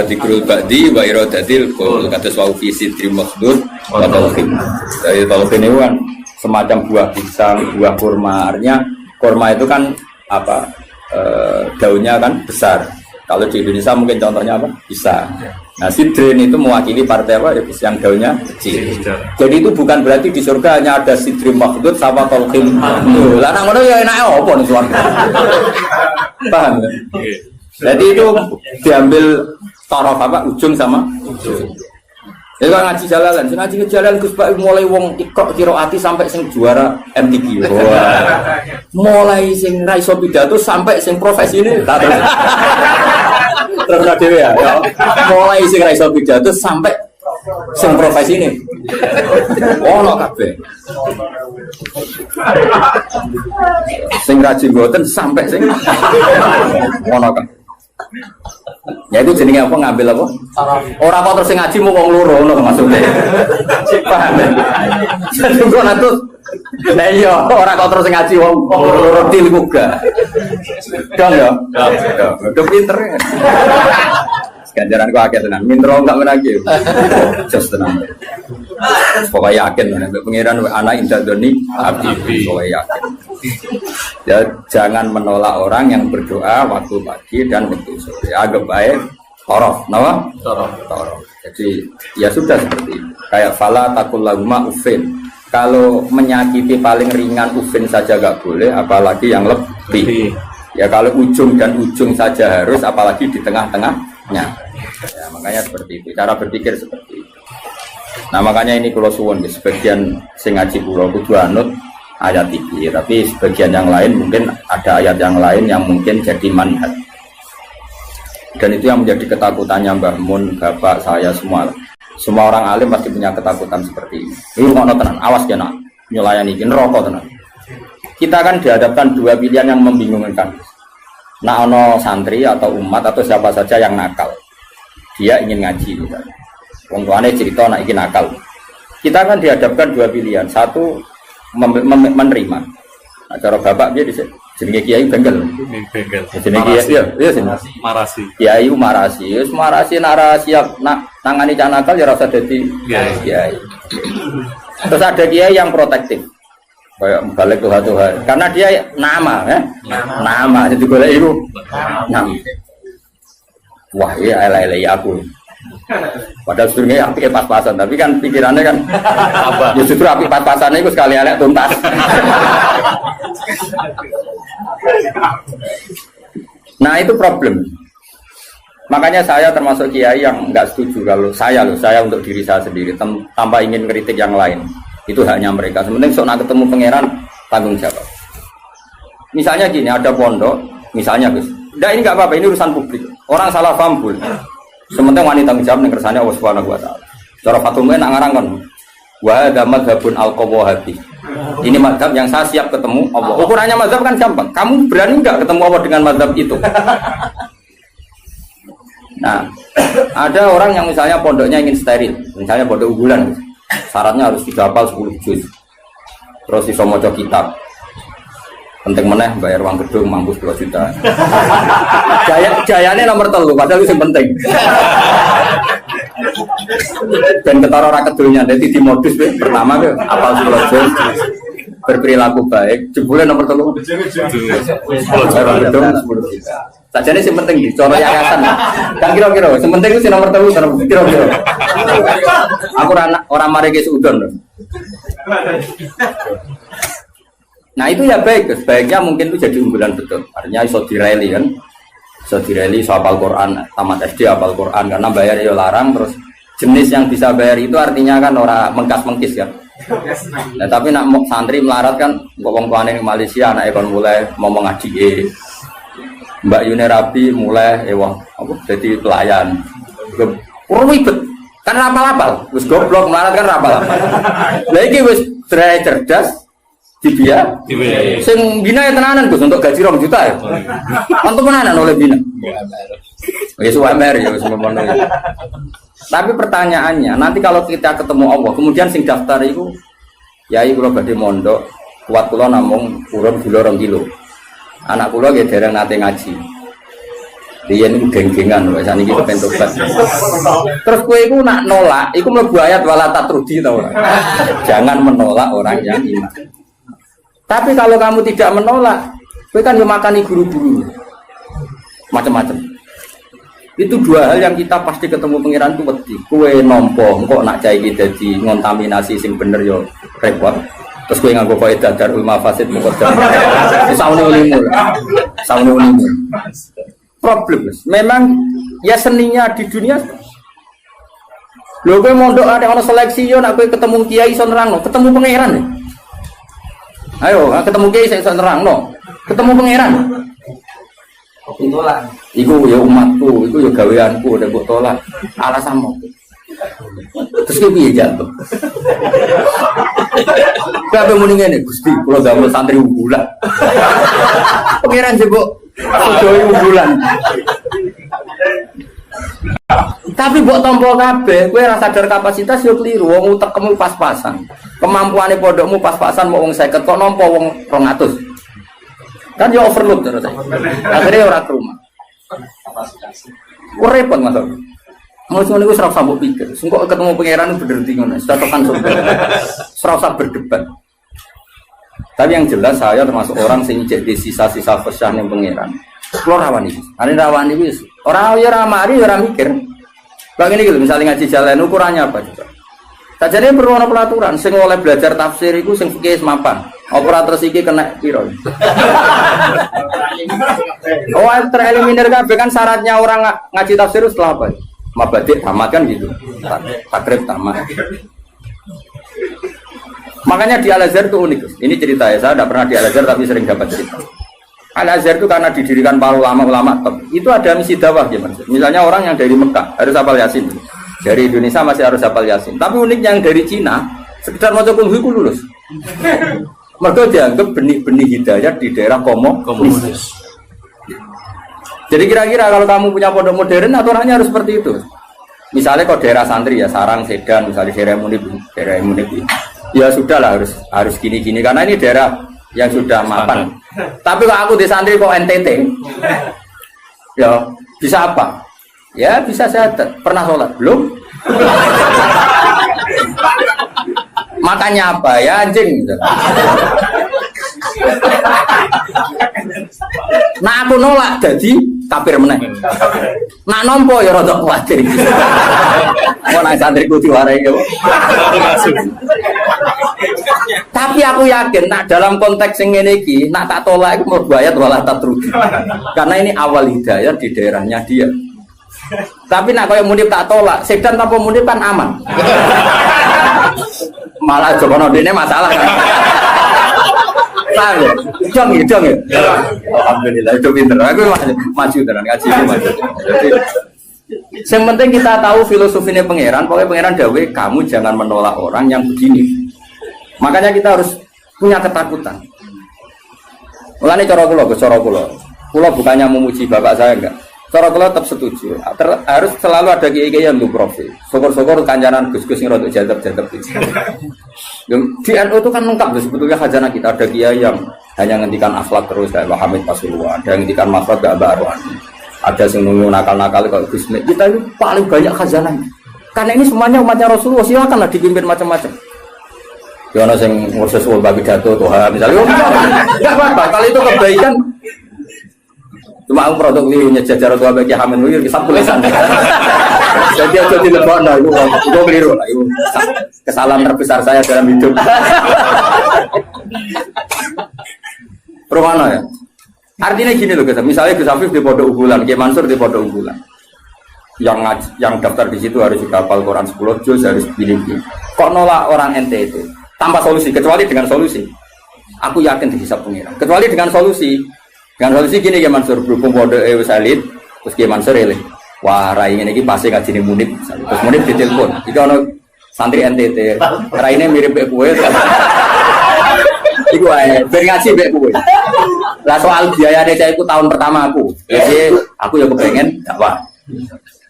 Dikrul ba'di wa iradatil qaul kata wa fi sidri makhdud wa talqin. Dari talqin itu kan semacam buah pisang, buah kurma. Artinya kurma itu kan apa? Daunnya kan besar. Kalau di Indonesia mungkin contohnya apa? Pisang. Nah, sidrin itu mewakili partai apa? Yang daunnya kecil. Jadi itu bukan berarti di surga hanya ada sidri makhdud sama talqin. Lah nang ngono ya enake apa ning surga. Paham ya? Jadi itu diambil taraf apa ujung sama ujung. Itu ngaji jalalan, ngaji jalan Gus Pak mulai wong ikok kiroati sampai sing juara MTQ. Mulai sing ra iso pidato sampai sing profesi ini. Terus dhewe ya. Mulai sing ra iso pidato sampai sing profesi ini. Ono kabeh. Sing ra jenggoten sampai sing ono kabeh. Ya itu jenenge apa ngambil apa? Orang kok terus ngaji mau wong loro ngono maksudnya. Paham ya? Jadi kok Lah iya, ora kok terus ngaji wong roti iku gak. Dong ya. Dong pinter. Ganjaran kok akeh tenan. Mintro enggak menagi. Jos tenan. Pokoknya yakin nek pengiran anak indah doni abdi. Pokoknya yakin. Ya jangan menolak orang yang berdoa waktu pagi dan waktu sore. Agak baik torof, napa? Torof. Jadi ya sudah seperti itu. Kayak fala takul laguma ufin. Kalau menyakiti paling ringan ufin saja gak boleh, apalagi yang lebih. Ya kalau ujung dan ujung saja harus, apalagi di tengah-tengahnya. Ya, makanya seperti itu. Cara berpikir seperti itu. Nah makanya ini kalau suwon sebagian sing ngaji kula kudu anut ayat iki, tapi sebagian yang lain mungkin ada ayat yang lain yang mungkin jadi manhaj. Dan itu yang menjadi ketakutannya Mbah Mun, bapak saya semua. Semua orang alim pasti punya ketakutan seperti ini. Ini kok tenan, awas ya nak nyulayani iki neraka tenan. Kita kan dihadapkan dua pilihan yang membingungkan. Nah ono santri atau umat atau siapa saja yang nakal, dia ingin ngaji misalnya. Wong tuane cerita nak iki nakal. Kita kan dihadapkan dua pilihan. Satu menerima. Nah, cara bapak dia jenenge kiai bengkel. Bengkel. Jenenge kiai iya sini. Marasi. Kiai marasi. Wis marasi nak siap nak nangani cah nakal ya rasa dadi kiai. Terus ada kiai yang protektif. Kayak balik Tuhan. Karena dia nama ya. Nama jadi golek iku. Nama. Wah, ya elek-elek aku. Padahal sebetulnya apik pas-pasan, tapi kan pikirannya kan apa? Ya justru apik pas-pasannya itu sekali elek tuntas. Nah itu problem. Makanya saya termasuk kiai yang nggak setuju kalau saya untuk diri saya sendiri tanpa ingin kritik yang lain. Itu haknya mereka. Sebenarnya sok nak ketemu pangeran tanggung jawab. Misalnya gini, ada pondok, misalnya Gus. Nah ini nggak apa-apa, ini urusan publik. Orang salah paham pun. Sementara wanita tanggung jawab kersane Allah Subhanahu wa taala. Cara Fatumah nak ngarang kan. Wa hadza madzhabun al-qawahabi. Ini mazhab yang saya siap ketemu Allah. Ukurannya mazhab kan gampang. Kamu berani enggak ketemu Allah dengan mazhab itu? Nah, ada orang yang misalnya pondoknya ingin steril, misalnya pondok unggulan. Syaratnya harus dihafal 10 juz. Terus iso maca kitab. Penting meneh bayar uang gedung mampus 2 juta. Jayane nomor 3 padahal itu yang penting. Dan ketara ora kedulnya dadi di modus pertama ke apal 10 juz. Berperilaku baik, jebule nomor 3. 10 gedung 10 juta. Sajane sing penting di cara yayasan. Kan kira-kira sing penting itu nomor 3 kira-kira. Aku ora mari ke seudon. Nah itu ya baik, sebaiknya mungkin itu jadi unggulan betul. Artinya iso direli kan, iso direli, iso hafal Quran, tamat SD hafal Quran karena bayar ya larang. Terus jenis yang bisa bayar itu artinya kan orang mengkas-mengkis kan. Nah tapi nak santri melarat kan, ngomong tuane di Malaysia, anak ekon mulai ngomong ngaji, Mbak Yuni Rabi mulai apa jadi pelayan, ribet kan rapal-rapal, terus goblok melarat kan rapal-rapal. Lagi wis cerdas. Dia, sing bina ya tenanan Gus untuk gaji 2 juta ya. Untuk tenanan oleh bina. Ya UMR ya semuanya. Tapi pertanyaannya, nanti kalau kita ketemu Allah, kemudian sing daftar itu, ya kula badhe mondok, kuat kula namung urun gula 2 kilo. Anak kula nggih dereng nate ngaji. Riyen niku geng-gengan wis saniki kepen tobat. Terus kowe iku nak nolak, iku mlebu ayat wala tatrudi ta ora. Jangan menolak orang yang iman. Tapi kalau kamu tidak menolak, kowe kan yo makani guru-guru. Macam-macam. Itu 2 hal yang kita pasti ketemu pangeran itu wedi. Kowe nampa engko nak cah iki dadi ngontaminasi sing bener yo repot. Terus kowe nganggo kaidah darul mafasid muqaddam. Saune ulimu. Problem. Memang ya seninya di dunia. Lho kowe mondok ada ono seleksi yo nak kowe ketemu kiai iso nerangno, ketemu pangeran. Ayo, ketemu kiai saya nerangno. Ketemu pangeran. Tolak. Iku ya umatku, iku ya gaweanku, nek mbok tolak. Alasanmu. Terus piye jatuh? Kabeh muni ngene, Gusti, kula damel santri unggulan. Pangeran jebok sedaya unggulan. Tapi buat tombol kabeh, kowe ora sadar kapasitas yo keliru. Wong utekmu pas-pasan. Kemampuane pondokmu pas-pasan mau wong 50 kok nampa wong 200. Kan yo overload terus. Akhirnya ora ke rumah. Ora repot Mas. Mau ngono iku ora usah mbok pikir. Engko ketemu pangeran bener ndi ngono. Cocokan surga. Ora usah berdebat. Tapi yang jelas saya termasuk orang sing jadi sisa-sisa pesan yang pangeran. Kulo rawani. Ane rawani wis. Ora yo ora mari ora mikir. Bang ini gitu, misalnya ngaji jalan ukurannya apa juga? Sajane perlu ana pelaturan. Sing oleh belajar tafsir iku sing fikih mapan. Operator iki kena piro? Oh, tereliminir kabeh kan syaratnya orang ngaji tafsir setelah apa? Mabadik tamat kan gitu. Takrib tamat. Makanya di Al-Azhar itu unik. Ini cerita ya, saya tidak pernah di Al-Azhar tapi sering dapat cerita. Al-Azhar itu karena didirikan para ulama-ulama top. Itu ada misi dakwah ya Mas. Misalnya orang yang dari Mekah harus hafal Yasin. Dari Indonesia masih harus hafal Yasin. Tapi uniknya yang dari Cina sekedar maca kulhu ku lulus. Mereka dianggap benih-benih hidayah di daerah komunis. Jadi kira-kira kalau kamu punya pondok modern aturannya harus seperti itu. Misalnya kalau daerah santri ya Sarang, Sedan, misalnya daerah Munib. Ya sudahlah harus gini-gini karena ini daerah yang sudah mapan. Tapi kalau aku di santri kok NTT, ya bisa apa? Ya bisa saya pernah sholat belum? Makanya apa ya anjing? Nah aku nolak jadi kafir meneh. Nak nompo ya rada kuwatir. Mau nang santriku diwarai ya. Tapi aku yakin nak dalam konteks yang ini iki nak tak tolak iku mlebu ayat wala tatruji. Karena ini awal hidayah di daerahnya dia. Tapi nak koyo Munib tak tolak, Sedan tanpa Munib kan aman. Malah jokono dene masalah kan. Paham ya? Dong ya. Alhamdulillah itu pinter. Aku maju tenan ngaji maju. Jadi yang penting kita tahu filosofinya pangeran. Pokoknya pangeran dawe kamu jangan menolak orang yang begini. Makanya kita harus punya ketakutan. Mulane cara kula bukannya memuji bapak saya enggak. Cara kula tetap setuju. Harus selalu ada kiai-kiai yang profil. Syukur-syukur kancanan Gus-gus sing rodok jadab-jadab iki. Di NU itu kan lengkap sebetulnya khazanah kita. Ada kiai yang hanya ngendikan akhlak terus kayak Hamid Pasuruan, ada yang ngendikan makhluk kayak Mbak Arwani. Ada yang nunggu nakal-nakal kayak Gus Mek. Kita itu paling banyak khazanahnya. Karena ini semuanya umatnya Rasulullah, silakanlah dipimpin macam-macam. Ya ono sing ngurus babi pidato Tuhan misalnya. Enggak apa-apa, kalau itu kebaikan. Cuma aku produk liunya jajar tua bagi Hamid Wiyur kisah tulisan. Jadi aku dilebokno itu keliru lah. Itu kesalahan terbesar saya dalam hidup. Permana ya? Artinya gini loh guys. Misalnya Gus Afif di Pondok Unggulan, Kiai Mansur di Pondok Unggulan. Yang daftar di situ harus hafal Quran 10 juz harus begini. Kok nolak orang NTT tanpa solusi kecuali dengan solusi. Aku yakin dihisab pengiran. Kecuali dengan solusi. Dengan solusi gini Kiai Mansur berhubung pondok wis elit, terus Kiai Mansur eling. Wah, rai ngene iki pasti ngajine Munib. Terus Munib ditelepon. Iki ana santri NTT. Raine mirip mek kowe. Iku ae, ben ngaji mek kowe. Lah soal biayane cah iku tahun pertama aku. Jadi aku ya kepengen dakwah.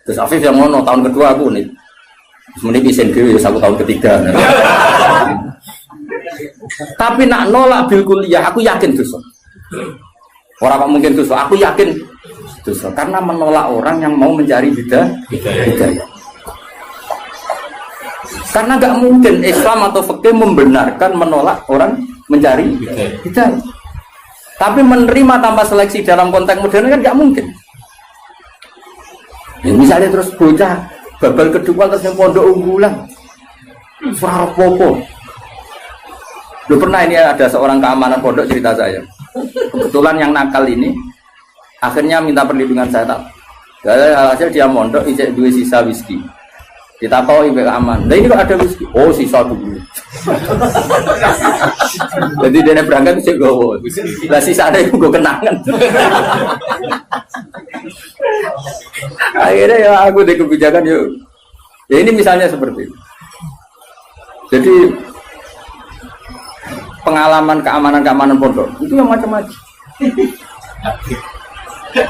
Terus Afif yang ngono tahun kedua aku nih. Terus Munib isin dhewe ya tahun ketiga. Tapi nak nolak bil kuliah aku yakin dosa. Orang kok mungkin dosa, aku yakin dosa karena menolak orang yang mau mencari hidayah. Karena nggak mungkin Islam atau fikih membenarkan menolak orang mencari hidayah. Tapi menerima tanpa seleksi dalam konteks modern kan nggak mungkin. Ya, misalnya terus bocah babal kedua terus yang Pondok Unggulan, Surapopo. Lu pernah ini ada seorang keamanan pondok cerita saya. Kebetulan yang nakal ini akhirnya minta perlindungan saya tak. Hasil dia mondok ijek dua sisa whisky. Kita tahu ibu aman. Nah ini kok ada whisky. Oh sisa dulu. Jadi dia berangkat sih gue. Lah sisa ada itu gue kenangan. Akhirnya ya aku di kebijakan yuk. Ya ini misalnya seperti itu. Jadi pengalaman keamanan pondok itu yang macam-macam.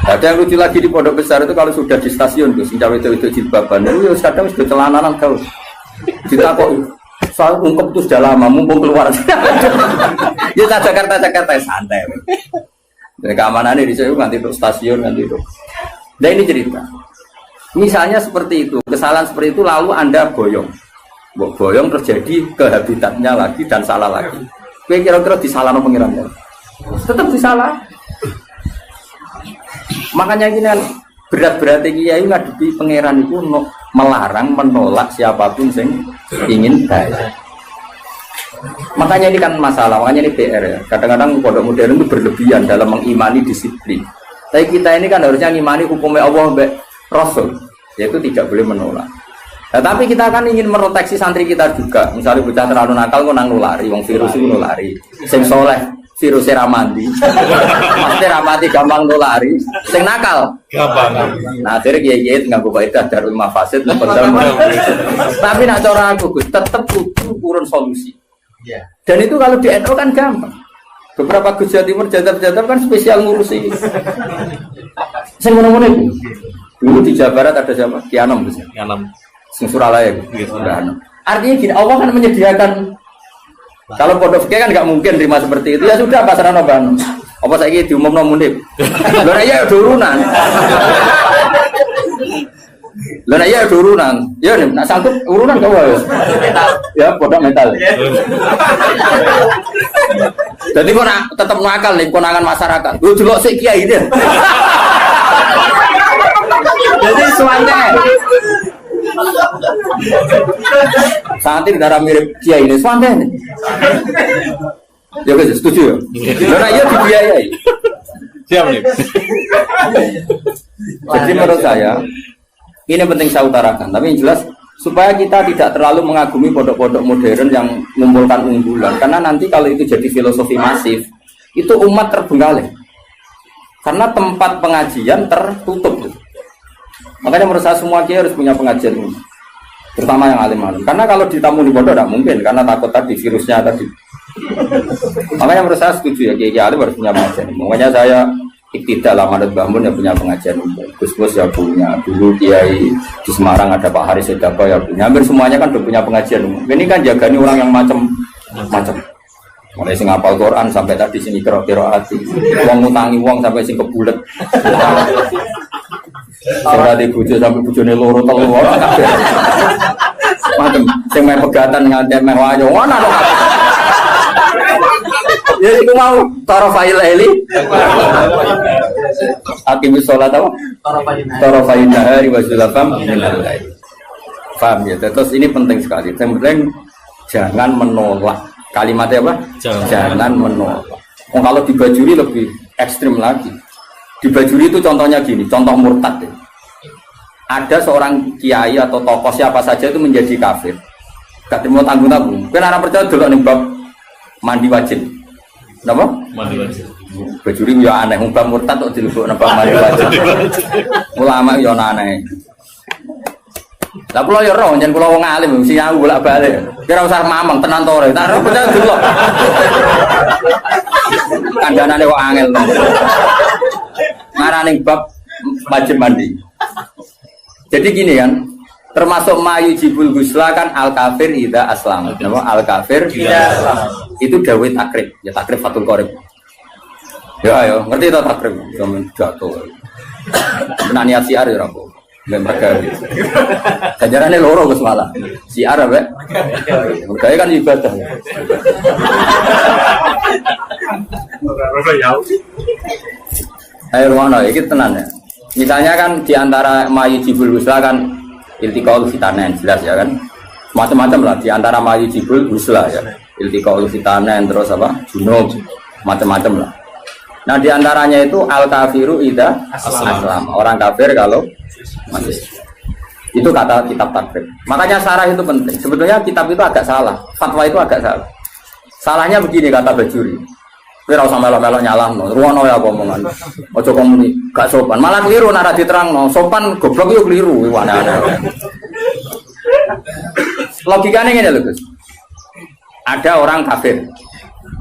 Ada yang lucu lagi di pondok besar itu kalau sudah di stasiun tuh, sing itu jilbaban, itu kadang sudah celananan kau. Kita kok soal ungkep itu sudah lama, mumpung keluar. Ya Jakarta santai. Dan keamanannya di sana nanti itu stasiun nanti itu. Nah ini cerita. Misalnya seperti itu, kesalahan seperti itu lalu Anda boyong terjadi ke habitatnya lagi dan salah lagi. Kira-kira disalahkan pengirannya? Tetap disalah. Makanya gini kan berat-berat kiai ngadepi pangeran itu melarang menolak siapapun yang ingin baik. Makanya ini kan masalah, makanya ini PR ya. Kadang-kadang pondok modern itu berlebihan dalam mengimani disiplin. Tapi kita ini kan harusnya mengimani hukumnya Allah baik Rasul, yaitu tidak boleh menolak. Nah, tapi kita kan ingin meroteksi santri kita juga. Misalnya bocah terlalu nakal kok nang nulari, wong virus itu nulari. Sing soleh virusnya ramadi, pasti ramadi gampang nulari. Sing nakal, gampang. Nah akhirnya kiai tinggal buka itu darul mafasid. Tapi nak cara aku tetap butuh urun solusi. Dan itu kalau di NU kan gampang. Beberapa Gus Jawa Timur jadab-jadab kan spesial ngurusi. Sing ngono-ngono itu. Dulu di Jawa Barat ada siapa? Kianom Gus. Kianom. Sing Suralaya gitu. Artinya gini, Allah kan menyediakan. Kalau pondok kan nggak mungkin terima seperti itu. Ya sudah pasaran oban. Apa saya diumumno mundip. Lho ya turunan. Lho ya turunan. Ya nih, nak sanggup urunan kau ya. Ya pondok metal. Jadi kau nak tetap nakal nih konangan masyarakat. Lu delok sik kiai dia. Jadi suannya. Santri darah mirip kiai ini suannya. Ya guys, setuju ya? Karena ia dibiayai. Siap nih. Jadi menurut saya ini penting saya utarakan. Tapi yang jelas supaya kita tidak terlalu mengagumi pondok-pondok modern yang mengumpulkan unggulan. Karena nanti kalau itu jadi filosofi masif, itu umat terbengkalai. Karena tempat pengajian tertutup. Makanya menurut saya semua kiai harus punya pengajian ini. Terutama yang alim-alim. Karena kalau ditamu di pondok tidak mungkin. Karena takut tadi virusnya tadi. Makanya menurut saya setuju ya kiai alim harus punya pengajian. Makanya saya tidak lama Manut Bangun yang punya pengajian umum. Gus ya punya. Dulu kiai di Semarang ada Pak Haris Sedako ya punya. Hampir semuanya kan udah punya pengajian umum. Ini kan jagani orang yang macam-macam. Mulai sing hafal Quran sampai tadi sini kira-kira hati. Wong ngutangi wong sampai sing kebulet. Ora di bojo sampai bojone loro telu ora kabeh. Macam sing meh pegatan nganti meh wayo ngono lho. Ya iku mau tarafail laili. Aqimis shalat apa? Tarafail nahari wa zulafam minal lail. Paham ya? Terus ini penting sekali. Yang penting jangan menolak. Kalimatnya apa? Jangan menolak. Kalau di Bajuri lebih ekstrim lagi. Di Bajuri itu contohnya gini, contoh murtad. Ya. Ada seorang kiai atau tokoh siapa saja itu menjadi kafir. Gak terima tanggung-tanggung. Kan anak percaya dulu nih bab mandi wajib. Kenapa? Mandi wajib. Bajuri ya aneh, bab murtad kok dilebok napa mandi wajib. Ulama ya aneh. Lah kula ya roh, yen kula wong alim mesti aku bolak-balik. Kira usah mamang tenan to ora. Tak percaya delok. Kandhanane kok angel. Marane bab wajib mandi. Jadi gini kan, termasuk mayu jibul gusla kan al kafir idza aslam. Napa al kafir idza aslam. Itu dawuh takrib, ya takrib fatul qorib. Ya ayo, ngerti to takrib? Sampeyan jatuh. Menak niat siar ya ora kok. Mereka kajarannya loro Gus malah siar apa? Mereka kan ibadah. Ayo mana? Ini tenan ya. Misalnya kan diantara mayu jibul gusla kan iltiqaul fitanen jelas ya kan. Macam-macam lah diantara mayu jibul gusla ya. Iltiqaul fitanen terus apa? Junub macam-macam lah. Nah diantaranya itu al kafiru idza aslam. Orang kafir kalau masih itu kata kitab takrib. Makanya syarah itu penting. Sebetulnya kitab itu agak salah, fatwa itu agak salah. Salahnya begini kata Bajuri. Kowe ora usah melo-melo nyalahno. Ruwono ya omongan. Aja komuni, gak sopan. Malah keliru nek diterangno. Sopan goblok yo keliru aneh-aneh. Logikanya ngene lho, Gus. Ada orang kafir.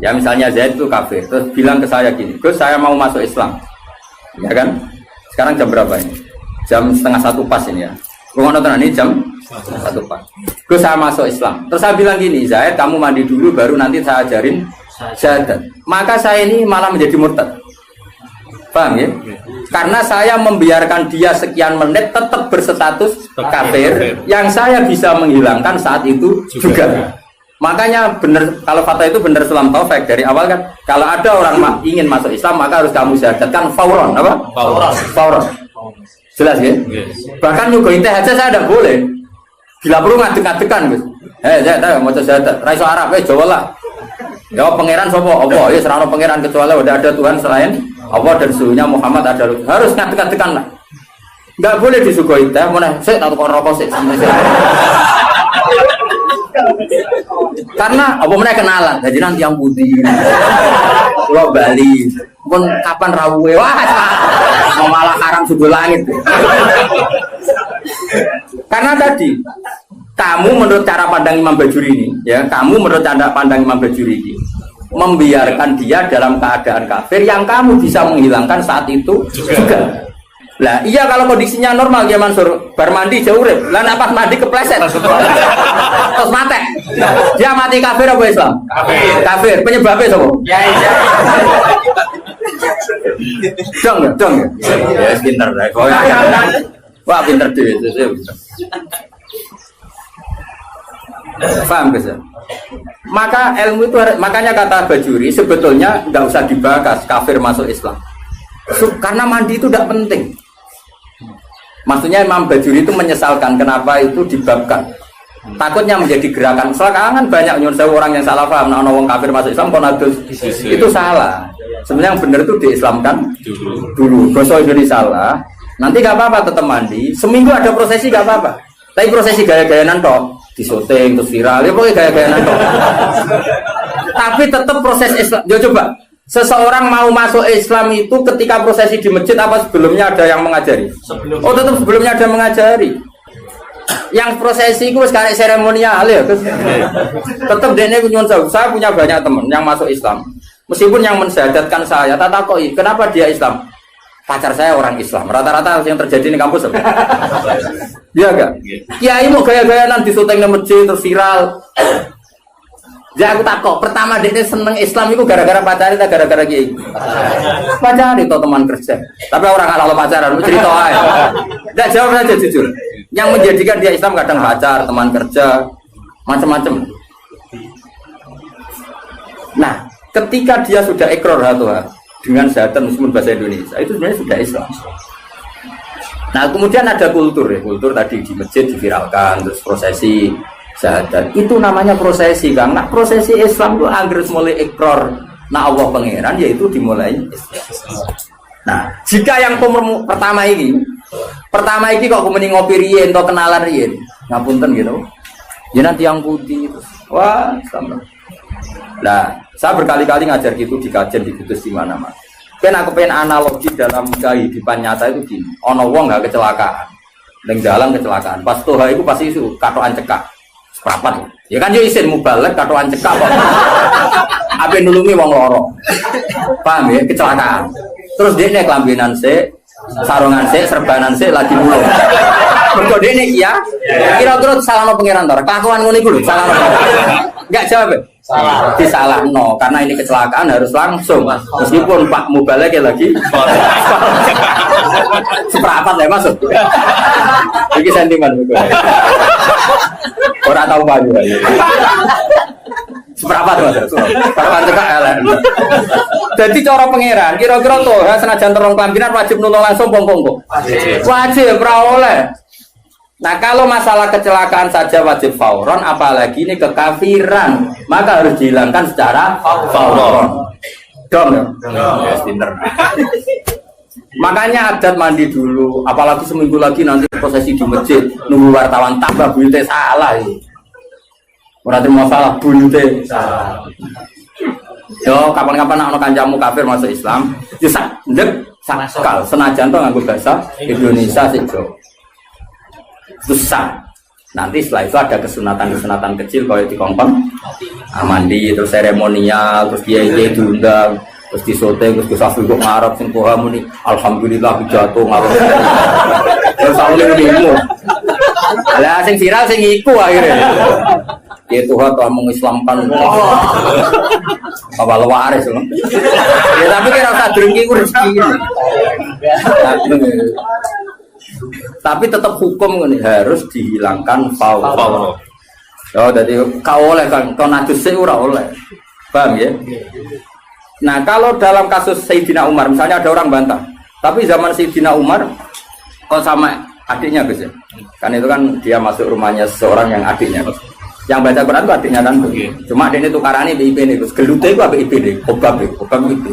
Ya misalnya Zaid itu kafir, terus bilang ke saya gini, Gus saya mau masuk Islam. Ya kan? Sekarang jam berapa ini? Jam 12:30 pas ini ya. Rumah nonton ini jam 1 pas. Gue saya masuk Islam. Terus saya bilang gini, Zaid kamu mandi dulu baru nanti saya ajarin syahadat. Maka saya ini malah menjadi murtad. Paham ya? Karena saya membiarkan dia sekian menit tetap berstatus kafir yang saya bisa menghilangkan saat itu juga. Makanya benar kalau fatwa itu benar Islam taufik dari awal kan. Kalau ada orang ingin masuk Islam maka harus kamu syahadatkan fauron apa? Fauron. Jelas ya? Bahkan nyuguhin teh aja saya tidak boleh. Bila perlu ngadek-ngadekan Gus. Saya mau syahadat. Raiso Arab Jawa lah. Ya pangeran sapa? Apa? Ya serana pangeran kecuali udah ada Tuhan selain Allah dan suhunya Muhammad ada harus ngadek-ngadekan lah. Enggak boleh disuguhi teh, meneh sik tak tukar rokok sik sampai sik. Karena apa meneh kenalan. Jadi nanti yang putih. Pulau Bali. Pun kapan rawuhe? Wah, malah haram sudul langit. Karena tadi kamu menurut cara pandang Imam Bajuri ini, ya, kamu menurut cara pandang Imam Bajuri ini membiarkan dia dalam keadaan kafir yang kamu bisa menghilangkan saat itu juga. Lah, iya kalau kondisinya normal ya Mansur, bar mandi jauh urip. Lah nek pas mandi kepleset. Terus mati. Dia mati kafir apa Islam? Kafir. Kafir. Penyebabnya sapa? Ya. Dong. Ya pinter lah. Wah, pinter dhewe. Paham bisa? Maka ilmu itu makanya kata Bajuri sebetulnya nggak usah dibahas kafir masuk Islam. Karena mandi itu tidak penting. Maksudnya Imam Bajuri itu menyesalkan kenapa itu dibabkan. Takutnya menjadi gerakan. Sekarang kan banyak orang yang salah paham. Nah, orang kafir masuk Islam konadus itu salah. Sebenarnya yang benar itu diislamkan dulu. Gosok ini salah. Nanti gak apa-apa tetap mandi. Seminggu ada prosesi gak apa-apa. Tapi prosesi gaya-gayaan toh disyuting terus viral. Ya pokoknya gaya-gayaan toh. Tapi tetap proses Islam. Ya coba. Seseorang mau masuk Islam itu ketika prosesi di masjid apa sebelumnya ada yang mengajari? Oh tetap sebelumnya ada yang mengajari. Yang prosesi itu sekarang seremonial ya. Tetap dene nyuwun sewu. Saya punya banyak teman yang masuk Islam. Meskipun yang mensyahadatkan saya, tak takoi kenapa dia Islam? Pacar saya orang Islam. Rata-rata yang terjadi di kampus apa? Iya enggak? Kiai mau gaya-gayaan di syuting di masjid terus viral. Ya aku takut. Pertama dia seneng Islam itu gara-gara pacar atau gara-gara kiai? Pacar itu teman kerja. Tapi orang kalau pacaran cerita aja. Enggak jawab saja jujur. Yang menjadikan dia Islam kadang pacar, teman kerja, macam-macam. Nah, ketika dia sudah ikrar dengan syahadat meskipun bahasa Indonesia itu sebenarnya sudah Islam. Nah, kemudian ada kultur ya, kultur tadi di masjid diviralkan terus prosesi syahadat itu namanya prosesi kan. Nah, prosesi Islam itu agar mulai ikrar nah Allah pangeran yaitu dimulai Islam. Nah, jika yang pertama ini kok kemudian ngopi riyen atau kenalan riyen ngapunten gitu ya nanti yang putih itu wah sama. Nah, saya berkali-kali ngajar gitu di kajian di Kudus di mana-mana. Kan aku pengen analogi dalam kehidupan nyata itu gini. Ono wong nggak kecelakaan, neng jalan kecelakaan. Pas toha itu pasti isu katoan cekak, seprapat. Ya kan yo isin mubalek katoan cekak. Ape nulungi wong loro. Paham ya kecelakaan. Terus dia nek lambenan sik, sarungan sik, serbanan sik lagi mulung. Mergo dene iya. Kira-kira salahno pangeran to. Kelakuan ngono iku lho, salahno. Enggak jawab. Salah. Disalahno karena ini kecelakaan harus langsung. Meskipun Pak Mubalek lagi seperempat ya masuk. Iki sentimen betul. Ora tau banyu. Seperempat Mas. Seperempat cekak elek. Jadi cara pangeran kira-kira tuh senajan terong kelambinan wajib nulung langsung pong-pong. Wajib ora oleh. Nah kalau masalah kecelakaan saja wajib fauron, apalagi ini kekafiran, maka harus dihilangkan secara fauron. Dong ya? Yes, pinter. Makanya adat mandi dulu, apalagi seminggu lagi nanti prosesi di masjid, nunggu wartawan tambah buyute salah ini. Berarti masalah buyute salah. Yo kapan-kapan anak kancamu kafir masuk Islam, bisa ndek sakal senajan to nganggo bahasa Indonesia sih besar. Nanti setelah itu ada kesunatan kecil kalau di kongkong mandi terus seremonial terus dia diundang Terus disote, terus Safi kok ngarep sing Toha muni alhamdulillah jatuh ngarep. Terus awalnya bingung. Lah sing viral sing iku akhirnya. Ya Tuhan telah mengislamkan apa waris loh. Ya tapi kira usah drengki ku rezeki. Tapi tetap hukum ini harus dihilangkan faul. Oh jadi kau oleh kan kau najis ora oleh. Paham ya? Nah kalau dalam kasus Sayyidina Umar misalnya ada orang bantah, tapi zaman Sayyidina Umar kok sama adiknya Gus ya? Kan itu kan dia masuk rumahnya seseorang yang adiknya Gus. Yang baca Quran itu adiknya kan. Cuma adiknya tukarannya BIP nih Gus. Gelutnya itu apa IP deh? Hobab IP.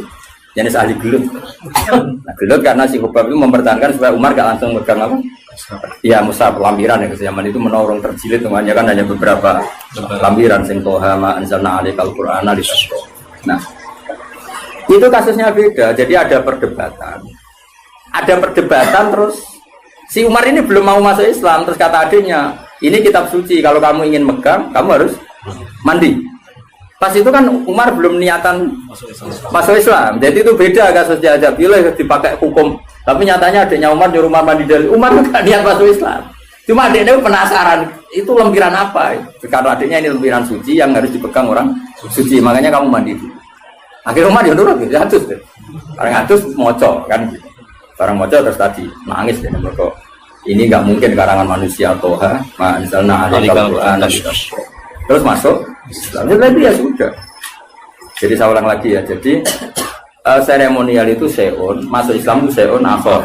Jenis ahli gelut. Nah, gelut karena si Hobab itu mempertahankan supaya Umar gak langsung megang apa? Iya mushaf lampiran ya zaman itu menorong terjilid namanya kan hanya beberapa lampiran sing Toha ma anzalna alaikal qur'ana lisashqa. Nah itu kasusnya beda, jadi ada perdebatan terus si Umar ini belum mau masuk Islam, terus kata adiknya ini kitab suci, kalau kamu ingin megang kamu harus mandi. Pas itu kan Umar belum niatan masuk Islam, jadi itu beda kasusnya aja bila dipakai hukum. Tapi nyatanya adiknya Umar nyuruh Umar mandi dari Umar gak niat masuk Islam. Cuma adiknya penasaran itu lempiran apa? Karena adiknya ini lempiran suci yang harus dipegang orang suci, makanya kamu mandi dulu. Akhirnya Umar ya nurut gitu, atus deh. Orang atus moco kan gitu. Barang moco terus tadi nangis deh mereka. Ini nggak mungkin karangan manusia Toha, misalnya ada Al-Quran. Terus masuk Islam, jadi ya sudah. Jadi saya ulang lagi ya, jadi seremonial itu seon, masuk Islam itu seon akhir.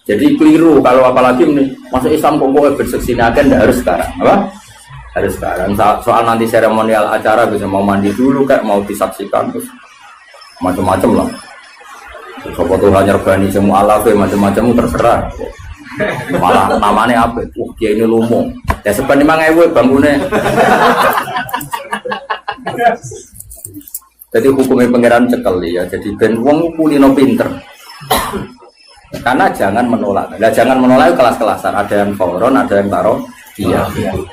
Jadi keliru kalau apalagi masuk Islam kok berseksina kan harus sekarang, apa? Harus sekarang. Soal nanti seremonial acara bisa mau mandi dulu kayak mau disaksikan terus macam-macam lah. Sopo Tuhan nyerbani semua alafe macam-macam terserah. Malah namanya apa? Dia ini lumung. Ya sebenarnya mang ewe bangunnya. Jadi hukumnya pangeran cekel ya. Jadi ben wong kulino pinter. Karena jangan menolak. Nah, jangan menolak kelas-kelasan. Ada yang fauron, ada yang taruh. Iya.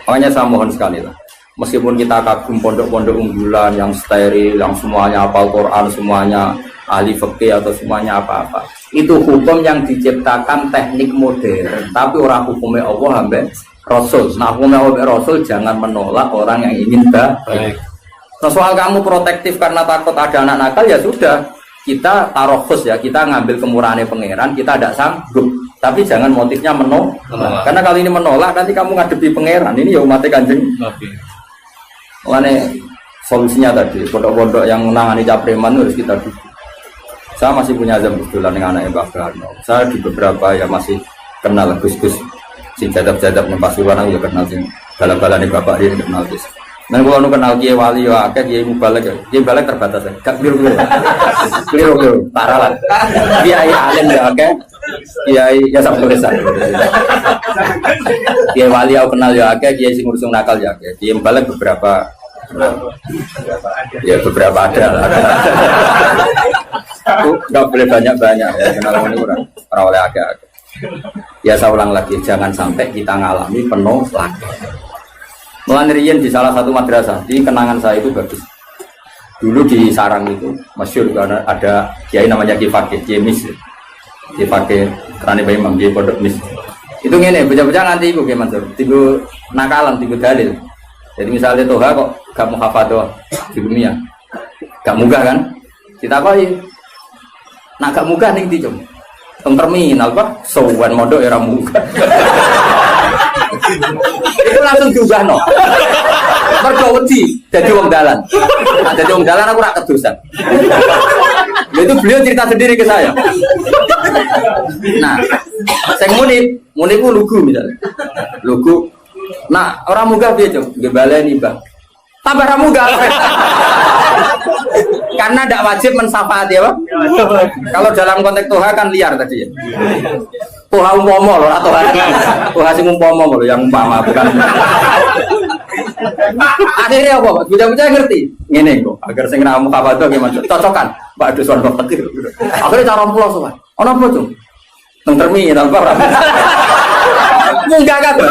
Makanya saya mohon sekali lah. Meskipun kita kagum pondok-pondok unggulan yang steril, yang semuanya hafal Quran, semuanya ahli fikih atau semuanya apa-apa. Itu hukum yang diciptakan teknik modern. Tapi orang hukumnya Allah sampai Rasul. Nah hukumnya Allah Rasul jangan menolak orang yang ingin baik. Nah, soal kamu protektif karena takut ada anak nakal ya sudah kita taruh khusus ya, kita ngambil kemurahannya pangeran, kita tidak sanggup, tapi jangan motifnya menolak. Karena kalau ini menolak nanti kamu ngadepi pangeran, ini ya umatnya Kanjeng. Makanya solusinya tadi pondok-pondok yang menangani capreman harus kita dukung. Saya masih punya azam kebetulan dengan anaknya Mbak Karno. Saya di beberapa ya masih kenal Gus-Gus sing jadab-jadab ning Pasuruan aku ya kenal sing bala-balane bapak dia kenal Gus. Nah, kalau nu kenal Kiai Wali ya akeh Kiai Mubalek ya. Kiai Mubalek terbatas ya. Gak keliru. Keliru. Parah lah. Kiai alim ya akeh. Kiai ya sak tulisan. Kiai Wali aku kenal ya akeh, Kiai sing ngurus nakal ya akeh. Kiai Mubalek beberapa kenal. Ya beberapa ada lah. Aku enggak boleh banyak-banyak ya kenal ini orang oleh akeh. Ya saya ulang lagi, jangan sampai kita ngalami penuh lagi. Melanirian di salah satu madrasah, di kenangan saya itu bagus. Dulu di Sarang itu, masyhur karena ada kiai namanya Kiai Fakih, Kiai Mis. Kiai Fakih, kerana Bayi Imam, Kiai Pondok Mis. Itu ngene, bocah-bocah nanti iku Kiai Mansur, tiga nakalan, tiga dalil. Jadi misalnya Toha kok gak mau hafadhah di dunia, gak munggah kan? Kita apa ya? Nak gak munggah ning ndi, Cung? Teng terminal Pak, sowan mondok ya ora munggah. Itu langsung diubah no. Mergo wedi dadi wong dalan. Nah, dadi wong dalan aku ora kedosan. Itu beliau cerita sendiri ke saya. Nah, sing muni ku lugu misalnya. Lugu. Nah, orang munggah piye, Cung? Nggih baleni, Bang. Tambah ra munggah. Karena tidak wajib mensyafaati ya, Pak. Kalau dalam konteks Toha kan liar tadi ya. Toha umpama loh, atau Toha sing umpama loh, yang umpama bukan. Akhirnya apa? Bocah-bocah ngerti. Ngene kok, agar sing ra mukabado gimana? Cocokan. Pak Dusun Fakir. Akhirnya cara pulau sowan. Ono apa, Cung? Teng terminal Pak. Munggah kabeh.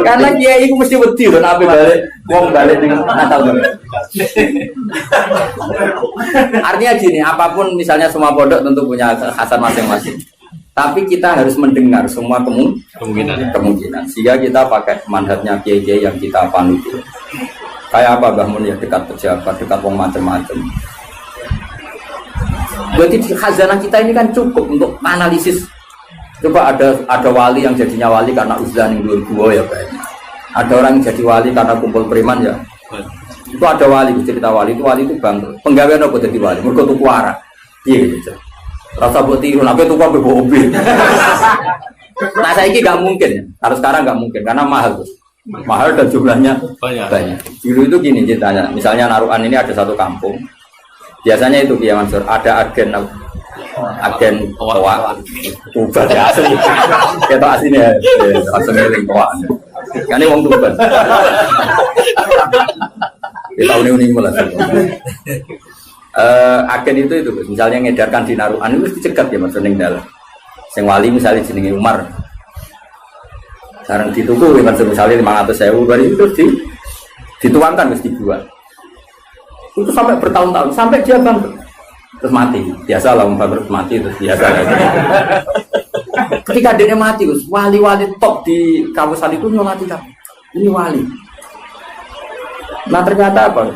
Karena kiai itu mesti wedi loh, nabi balik, wong balik dengan Natal. Artinya gini, apapun misalnya semua pondok tentu punya kekhasan masing-masing. Tapi kita harus mendengar semua kemungkinan. Sehingga kita pakai manhajnya kiai-kiai yang kita panut. Kayak apa Mbah Mun ya, dekat pejabat, dekat wong macam-macam. Berarti di khazanah kita ini kan cukup untuk analisis. Coba ada wali yang jadinya wali karena uzlah yang dua ya kayaknya. Ada orang yang jadi wali karena kumpul preman ya. Itu ada wali, cerita wali itu bangkrut. Penggawean apa jadi wali? Mergo tuku arak. Iya gitu. Rasa buat tiru, nabi tuku apa mobil. Nah saya ini nggak mungkin. Harus sekarang nggak mungkin karena mahal tuh. Mahal dan jumlahnya banyak. Dulu itu gini ceritanya. Misalnya Narukan ini ada satu kampung. Biasanya itu Kiai Mansur ada agen toa Tuban ya asli kita aslinya aslinya toa kan ini wong Tuban di tahun ini mulai agen itu misalnya ngedarkan di Narukan itu dicegat ya maksudnya dalam sing wali misalnya jenenge Umar sekarang dituku misalnya 500.000 baru itu dituangkan mesti dibuat itu sampai bertahun-tahun sampai dia bangkrut terus mati, biasa lah bangkrut mati terus biasa lah. Ketika dia mati, wali-wali top di kawasan itu nyolati kan, ini wali. Nah ternyata apa?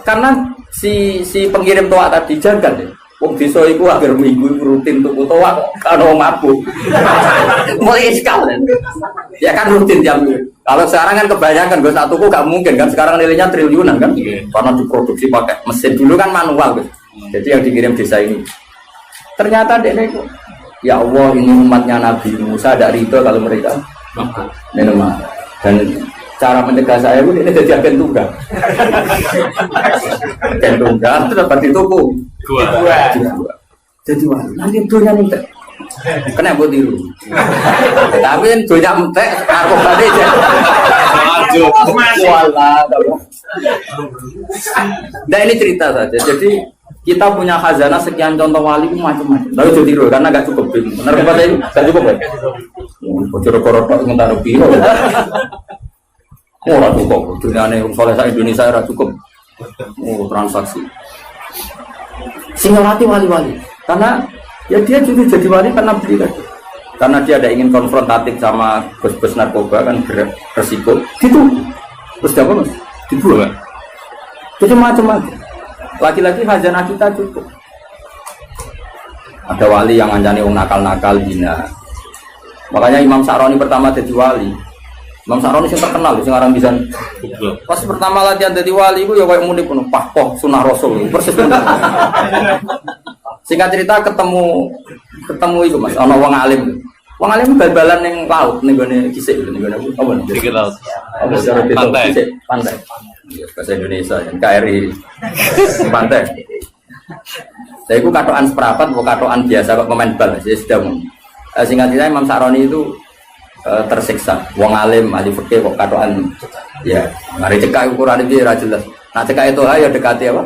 Karena si pengirim toa tadi jaga deh. Wong desa iku akhir minggu rutin tuku toa karo mabuk. Mulai sekali. Ya kan rutin jam. Kalau sekarang kan kebanyakan gue satu tuku gak mungkin kan sekarang nilainya triliunan kan. Karena diproduksi pakai mesin dulu kan manual guys. Jadi yang dikirim desa ini. Ternyata dia itu ya Allah ini umatnya Nabi Musa tidak ridho kalau mereka minum. Dan cara mencegah saya pun ini jadi agen tunggal. Agen tunggal itu dapat dituku. Jadi wah nanti dunia minta. Kena buat tiru. Tapi dunia minta aku balik aja. Nah ini cerita saja. Jadi kita punya khazanah sekian contoh wali itu macam-macam. Lalu jadi tiru karena nggak cukup. Benar kata ini nggak cukup ya. Bocor korot sementara biro. Oh, cukup. Dunia ini soleh Indonesia cukup. Oh, transaksi. Singolati wali-wali. Karena ya dia juga jadi wali karena beli kan. Karena dia ada ingin konfrontatif sama bos-bos narkoba kan beresiko. Gitu. Terus apa mas? Dibuang. Itu macam-macam. Lagi-lagi khazanah kita cukup. Ada wali yang ngancani wong nakal-nakal hina. Makanya Imam Sa'roni pertama jadi wali. Imam Sa'roni yang terkenal, sekarang bisa. Pas pertama latihan jadi wali, itu ya kayak muni penuh pahpoh sunnah Rasul, persis. Singkat cerita ketemu itu mas, ono wong alim. Wong alim bal-balan yang laut, nih gue kisik, nih gue apa nih? Kisik laut. Apa secara pantai? Pantai. Bahasa Indonesia, yang KRI pantai. Saya itu katoan seperapat, bukan katoan biasa kok pemain bal. Saya sudah singkat cerita Imam Sa'roni itu tersiksa. Wong alim, ahli fikih kok katoan. Ya, mari cekak ukuran itu ya jelas. Nah cekak itu ayo dekati apa?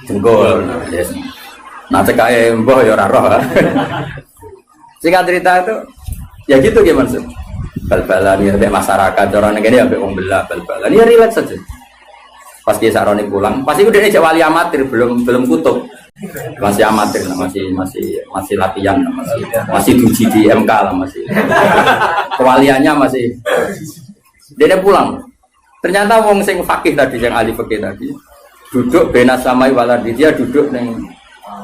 Jengkol. Yes. Nah cekak mbah ya ora roh. Singkat cerita itu ya gitu gimana sih? Bal-balan ya masyarakat orang negara ya wong belah bal-balan. Ya relax saja. Pas dia Sa'roni pulang, pasti udah dia wali amatir, belum kutub. Masih amatir lah, masih latihan lah, masih diuji di MK lah, masih kewaliannya masih. Dia pulang. Ternyata wong sing fakih tadi, yang ahli fakih tadi, duduk benas samai waladi, dia duduk neng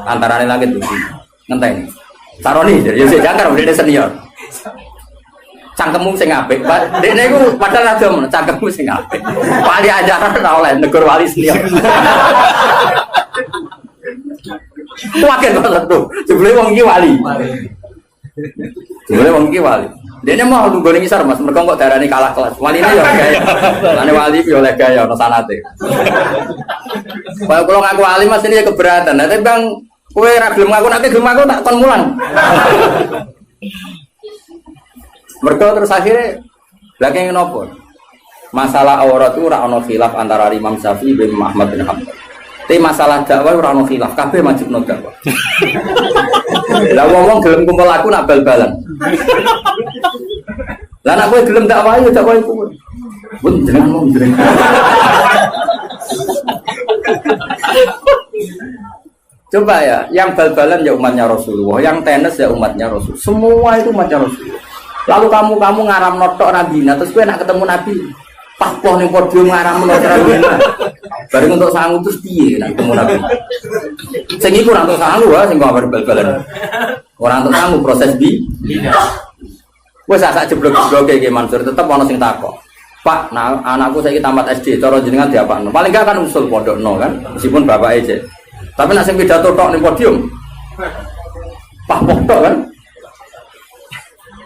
antara langit bumi, ngenteni. Sa'roni, jadi saya jangkar, dia senior. Cangkemmu sing apik, Pak. Dekne iku padahal ada men, cangkemmu sing apik. Wali ajaran ora oleh negur wali senior. Waken banget tuh. Jebule wong iki wali. Jebule wong iki wali. Dekne mau nunggu ning isar Mas, mergo kok darani kalah kelas. Waline yo gaya. Lane wali yo oleh gaya ono sanate. Kalau ngaku wali Mas ini ya keberatan. Tapi Bang, kowe ra gelem ngaku nek gelem aku tak kon mulang. Mereka terus akhirnya lagi ngenopo masalah aurat itu ora ono khilaf antara Imam Syafi'i bin Ahmad bin Hanbal. Tapi masalah dakwah ora ono khilaf, kabeh wajib dakwah. Lah wong gelem kumpul aku nak bal-balan. Lah nak kowe gelem tak wae kumpul. Pun jenengan jenengan. Coba ya, yang bal-balan ya umatnya Rasulullah, yang tenis ya umatnya Rasul. Semua itu umatnya Rasulullah. Lalu kamu ngaram notok Nabi, terus kowe nak ketemu Nabi, papoh ning podium ngaram notok Nabi. Bareng untuk sangu terus piye nak ketemu Nabi. Sing iku ora untuk sangu wae sing kok bal-balan. Ora untuk sangu proses bi. Wes sak jeblok-jebloke iki Mansur tetep ana sing takok. Pak, nah, anakku saiki tamat SD, cara jenengan diapakno? Paling enggak kan usul pondokno kan, meskipun bapak aja. Tapi nek sing pidato tok ning podium. Papoh tok kan?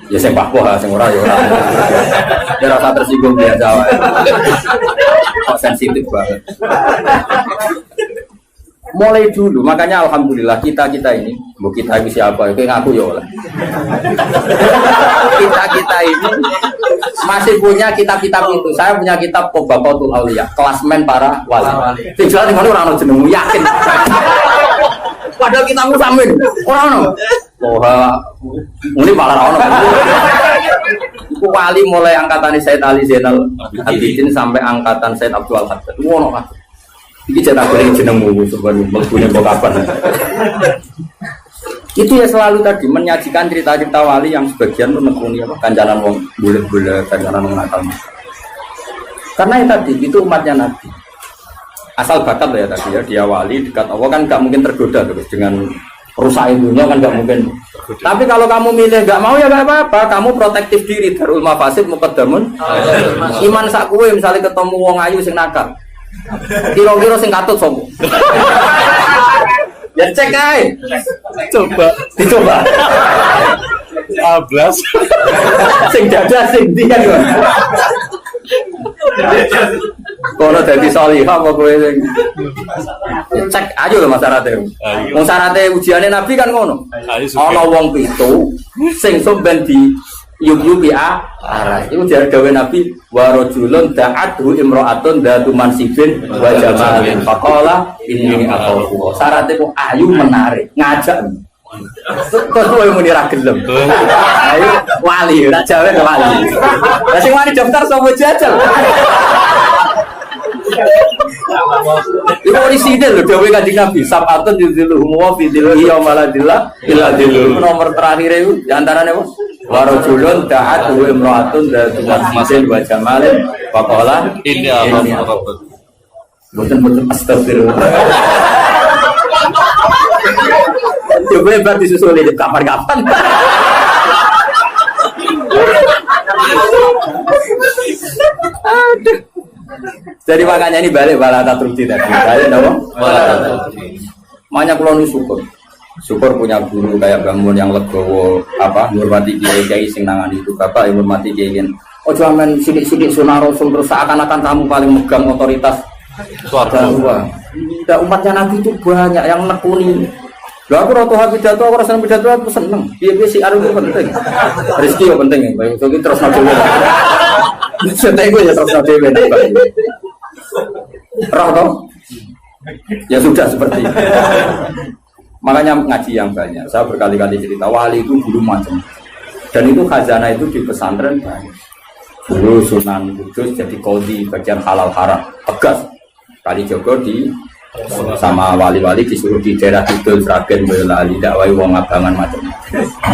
Ya sing papoh sing ora ya ora. Ya rasa tersinggung dia Jawa. Kok sensitif banget. Mulai dulu, makanya alhamdulillah kita ini, bu kita ini siapa? Itu ngaku ya oleh. Kita ini masih punya kitab-kitab itu. Saya punya kitab Tabaqatul Auliya, klasmen para wali. Tinggal di mana orang jenengmu yakin. Padahal kita ngusamin orang ini malah orang. Itu wali mulai angkatan Said Ali Zainal Abidin sampai angkatan Said Abdul Haddad. Wono kan. Iki cetak goreng jenengmu sebenarnya mlebu kok kapan. Itu ya selalu tadi menyajikan cerita-cerita wali yang sebagian menekuni apa kancanan wong bulet-bulet, kancanan wong nakal. Karena yang tadi itu umatnya Nabi. Asal bakat ya tadi ya, dia wali dekat Allah kan nggak mungkin tergoda terus dengan rusak dunia kan nggak mungkin. Tapi kalau kamu milih nggak mau ya nggak apa-apa, kamu protektif diri darul mafasid muqaddamun. Iman sak kowe misalnya ketemu wong ayu sing nakal. Kira-kira sing katut sopo. Ya cek ae. Coba, dicoba. 12. Sing dadah sing ndi kan. Kono dadi salihah apa kowe sing cek aja lho masyarakate. Wong syarate ujiane Nabi kan ngono. Ana wong pitu sing somben di yubi arah itu dari dawe Nabi wa rajulun da'athu imra'atun datu mansibin wa jamalin faqala inni aqulu syaratnya kok ayu menarik ngajak kok kowe muni ra gelem ayo wali ora jawe wali lah sing wani daftar sapa jajal itu orisinil lho dawe Kanjeng Nabi sabatun yudhilluhum wa fi dhillihi wa maladillah illa dhilluh nomor terakhir itu di antaranya apa warajulun da'at wa imra'atun datu mansibin wa jamalin faqala inni aqulu boten astagfirullah. Coba hebat disusuli di kapan-kapan. Aduh. Jadi makanya ini balik balata trukti tadi. Balik dong. Makanya kalau syukur. Syukur punya guru kayak bangun yang legowo apa hormati kiai sing nangani itu bapak yang hormati kiai. Oh jangan sidik-sidik sunah rasul terus seakan-akan kamu paling megang otoritas suara. Tidak umatnya Nabi itu banyak yang nekuni. Lah aku roto pidato, aku rasa pidato aku seneng. Piye sih aru penting. Rezeki yo penting ya. Baik iki terus dhewe. Seneng gue ya terus dhewe. Roh toh? Ya sudah seperti itu. Makanya ngaji yang banyak. Saya berkali-kali cerita wali itu dulu macam. Dan itu khazanah itu di pesantren banyak. Dulu Sunan Kudus jadi qadhi bagian halal haram. Tegas. Kali Jogo di sama wali-wali disuruh di daerah Kidul, Sragen, Boyolali, dakwai wong abangan macam.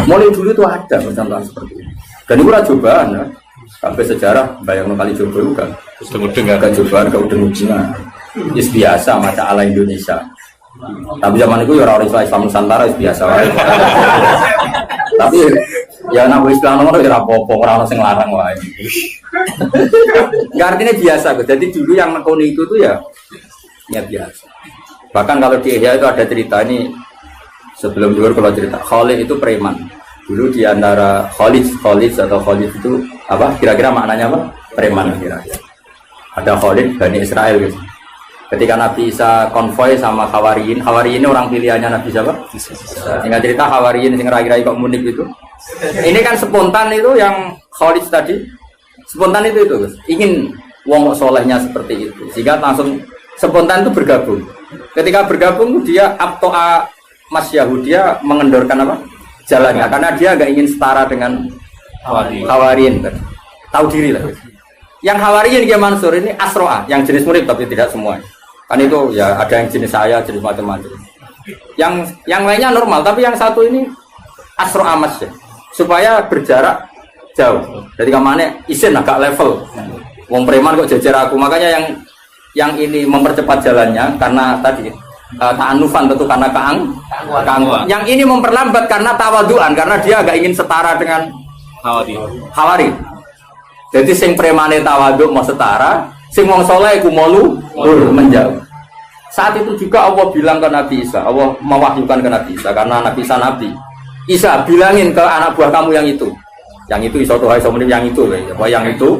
Mulai dulu itu ada contoh seperti ini. Dan itu cobaan ya. Sampai sejarah bayang kali Jogo itu kan. Udeng-udeng cobaan ke udeng-udeng. Is biasa mata ala Indonesia. Tapi zaman itu ya orang Islam Nusantara biasa. Tapi ya nak Islam nomor ya apa-apa orang sing larang wae. Enggak artinya biasa. Jadi dulu yang nekoni itu tuh ya biasa. Bahkan kalau di Ihya itu ada cerita ini sebelum dulu kalau cerita Khalid itu preman. Dulu di antara Khalid atau Khalid itu apa? Kira-kira maknanya apa? Preman kira-kira. Ada Khalid Bani Israel gitu. Ketika Nabi Isa konvoy sama Hawariyin ini orang pilihannya Nabi siapa? Sehingga cerita Hawariyin yang kira-kira kok munik itu. Ini kan spontan itu yang Khalid tadi. Spontan itu Gus. Ingin wong solehnya seperti itu. Sehingga langsung spontan itu bergabung. Ketika bergabung dia Abto'a Mas Yahudia mengendorkan apa? jalannya karena dia nggak ingin setara dengan Hawarin. Tahu diri lah. Yang Hawarin dia Mansur ini asroa, yang jenis murid tapi tidak semua. Kan itu ya ada yang jenis saya, jenis macam-macam. Yang lainnya normal, tapi yang satu ini asroa mas ya. Supaya berjarak jauh. Jadi kemana isin agak level. Wong preman kok jejer aku, makanya yang ini mempercepat jalannya karena tadi ta'anufan tentu karena keangkuhan. Yang ini memperlambat karena tawaduan karena dia agak ingin setara dengan Hawari. Jadi sing premane tawaduk mau setara, sing wong saleh iku malu menjauh. Saat itu juga Allah bilang ke Nabi Isa, Allah mewahyukan ke Nabi Isa karena Nabi Isa nabi. Isa bilangin ke anak buah kamu yang itu. Yang itu iso tuh iso menip yang itu yang itu.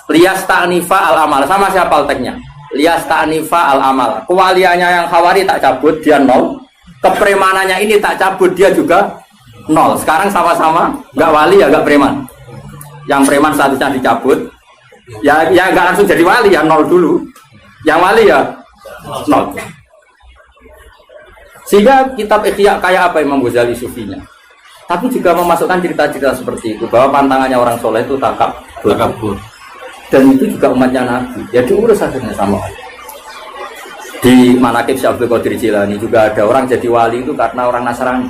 Lias ta'nifa al-amal sama siapa alteknya? Lias ta'nifa al-amal. Kewaliannya yang Hawari tak cabut dia 0. Kepremanannya ini tak cabut dia juga 0. Sekarang sama-sama enggak wali ya enggak preman. Yang preman statusnya dicabut. Ya enggak langsung jadi wali ya 0 dulu. Yang wali ya 0. Sehingga kitab Ihya kayak apa Imam Ghazali sufinya. Tapi juga memasukkan cerita-cerita seperti itu bahwa pantangannya orang soleh itu takabur. Dan itu juga umatnya Nabi. Ya diurus akhirnya sama Allah. Di Manaqib Syekh Abdul Qadir Jilani juga ada orang jadi wali itu karena orang Nasrani.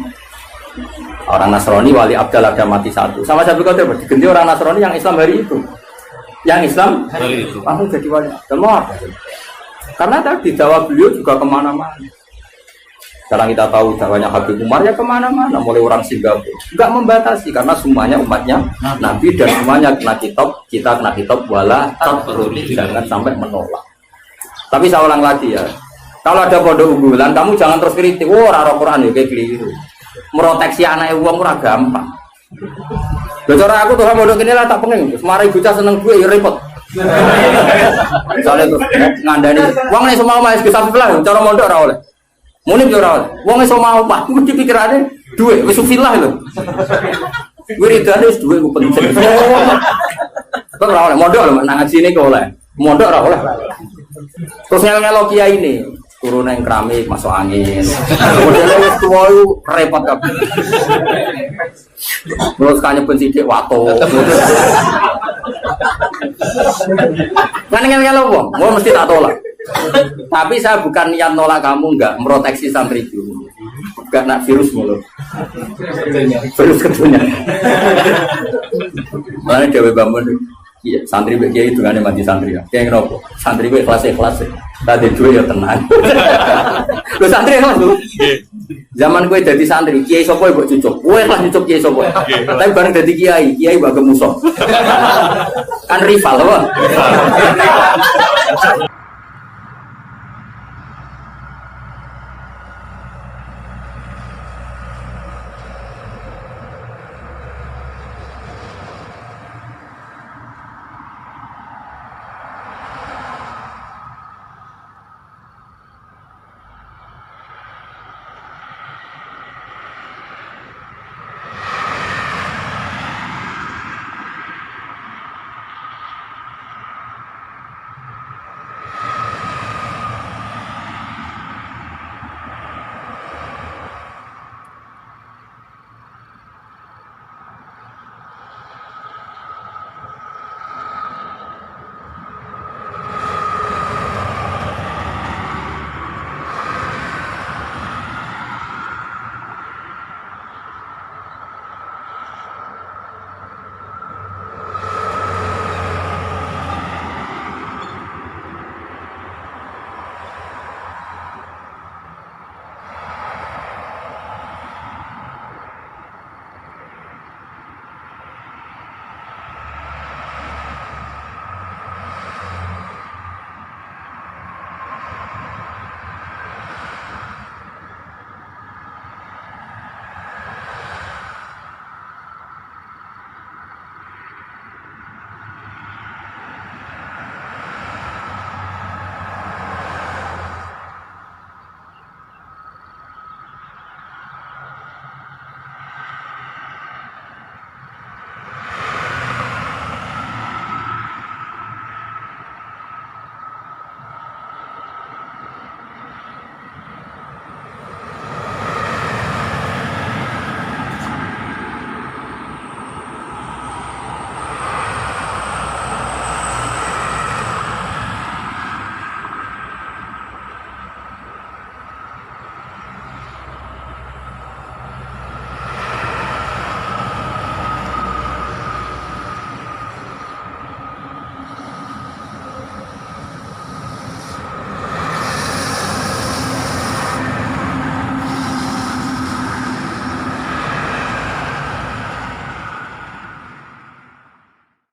Orang Nasrani wali Abdal ada mati satu. Sama Syekh Abdul Qadir diganti orang Nasrani yang Islam hari itu. Yang Islam hari itu. Langsung jadi wali. Dan mau apa? Karena tadi dakwah beliau juga kemana-mana. Sekarang kita tahu dakwahnya Habib Umar ya kemana-mana, mulai orang Singapura. Enggak membatasi karena semuanya umatnya Nabi dan semuanya kena kitab, kita kena kitab wala tatrudi, jangan sampai menolak. Tapi saya ulang lagi ya, kalau ada pondok unggulan, kamu jangan terus kritik. Oh, raro Quran ya kayak keliru. Meroteksi anak uang murah gampang. Bicara aku tuh pondok ini lah tak pengen. Semari bocah seneng gue ya repot. Soalnya tuh ngandani, uang nih semua mas bisa sebelah, cara mondok ora oleh. Munib yo ora. Wong iso mau Pak, mesti pikirane duit wis filah lho. Wiridane wis duit ku penting. Kok ora oleh mondok lho nang ngaji ini kok oleh. Mondok ora oleh. Terus ngelo kiai ini turun nang keramik masuk angin. Modele wis tuwa repot kabeh. Terus kanyepen sithik wato. Kan ngelo wong, mesti tak tolak. Tapi saya bukan niat nolak kamu, enggak meroteksi santri dulu, enggak nak virus mulu, virus ketunya. Mana Dewi Bambun, iya santri begitu itu kan mati santri ya, kayak ngerokok, santri gue kelas, tadi dua ya tenang. Lo santri kelas dulu, zaman gue jadi santri, kiai sopoy buat cucuk, gue kelas cucuk kiai sopoy, tapi bareng jadi kiai bagai musuh, kan rival loh.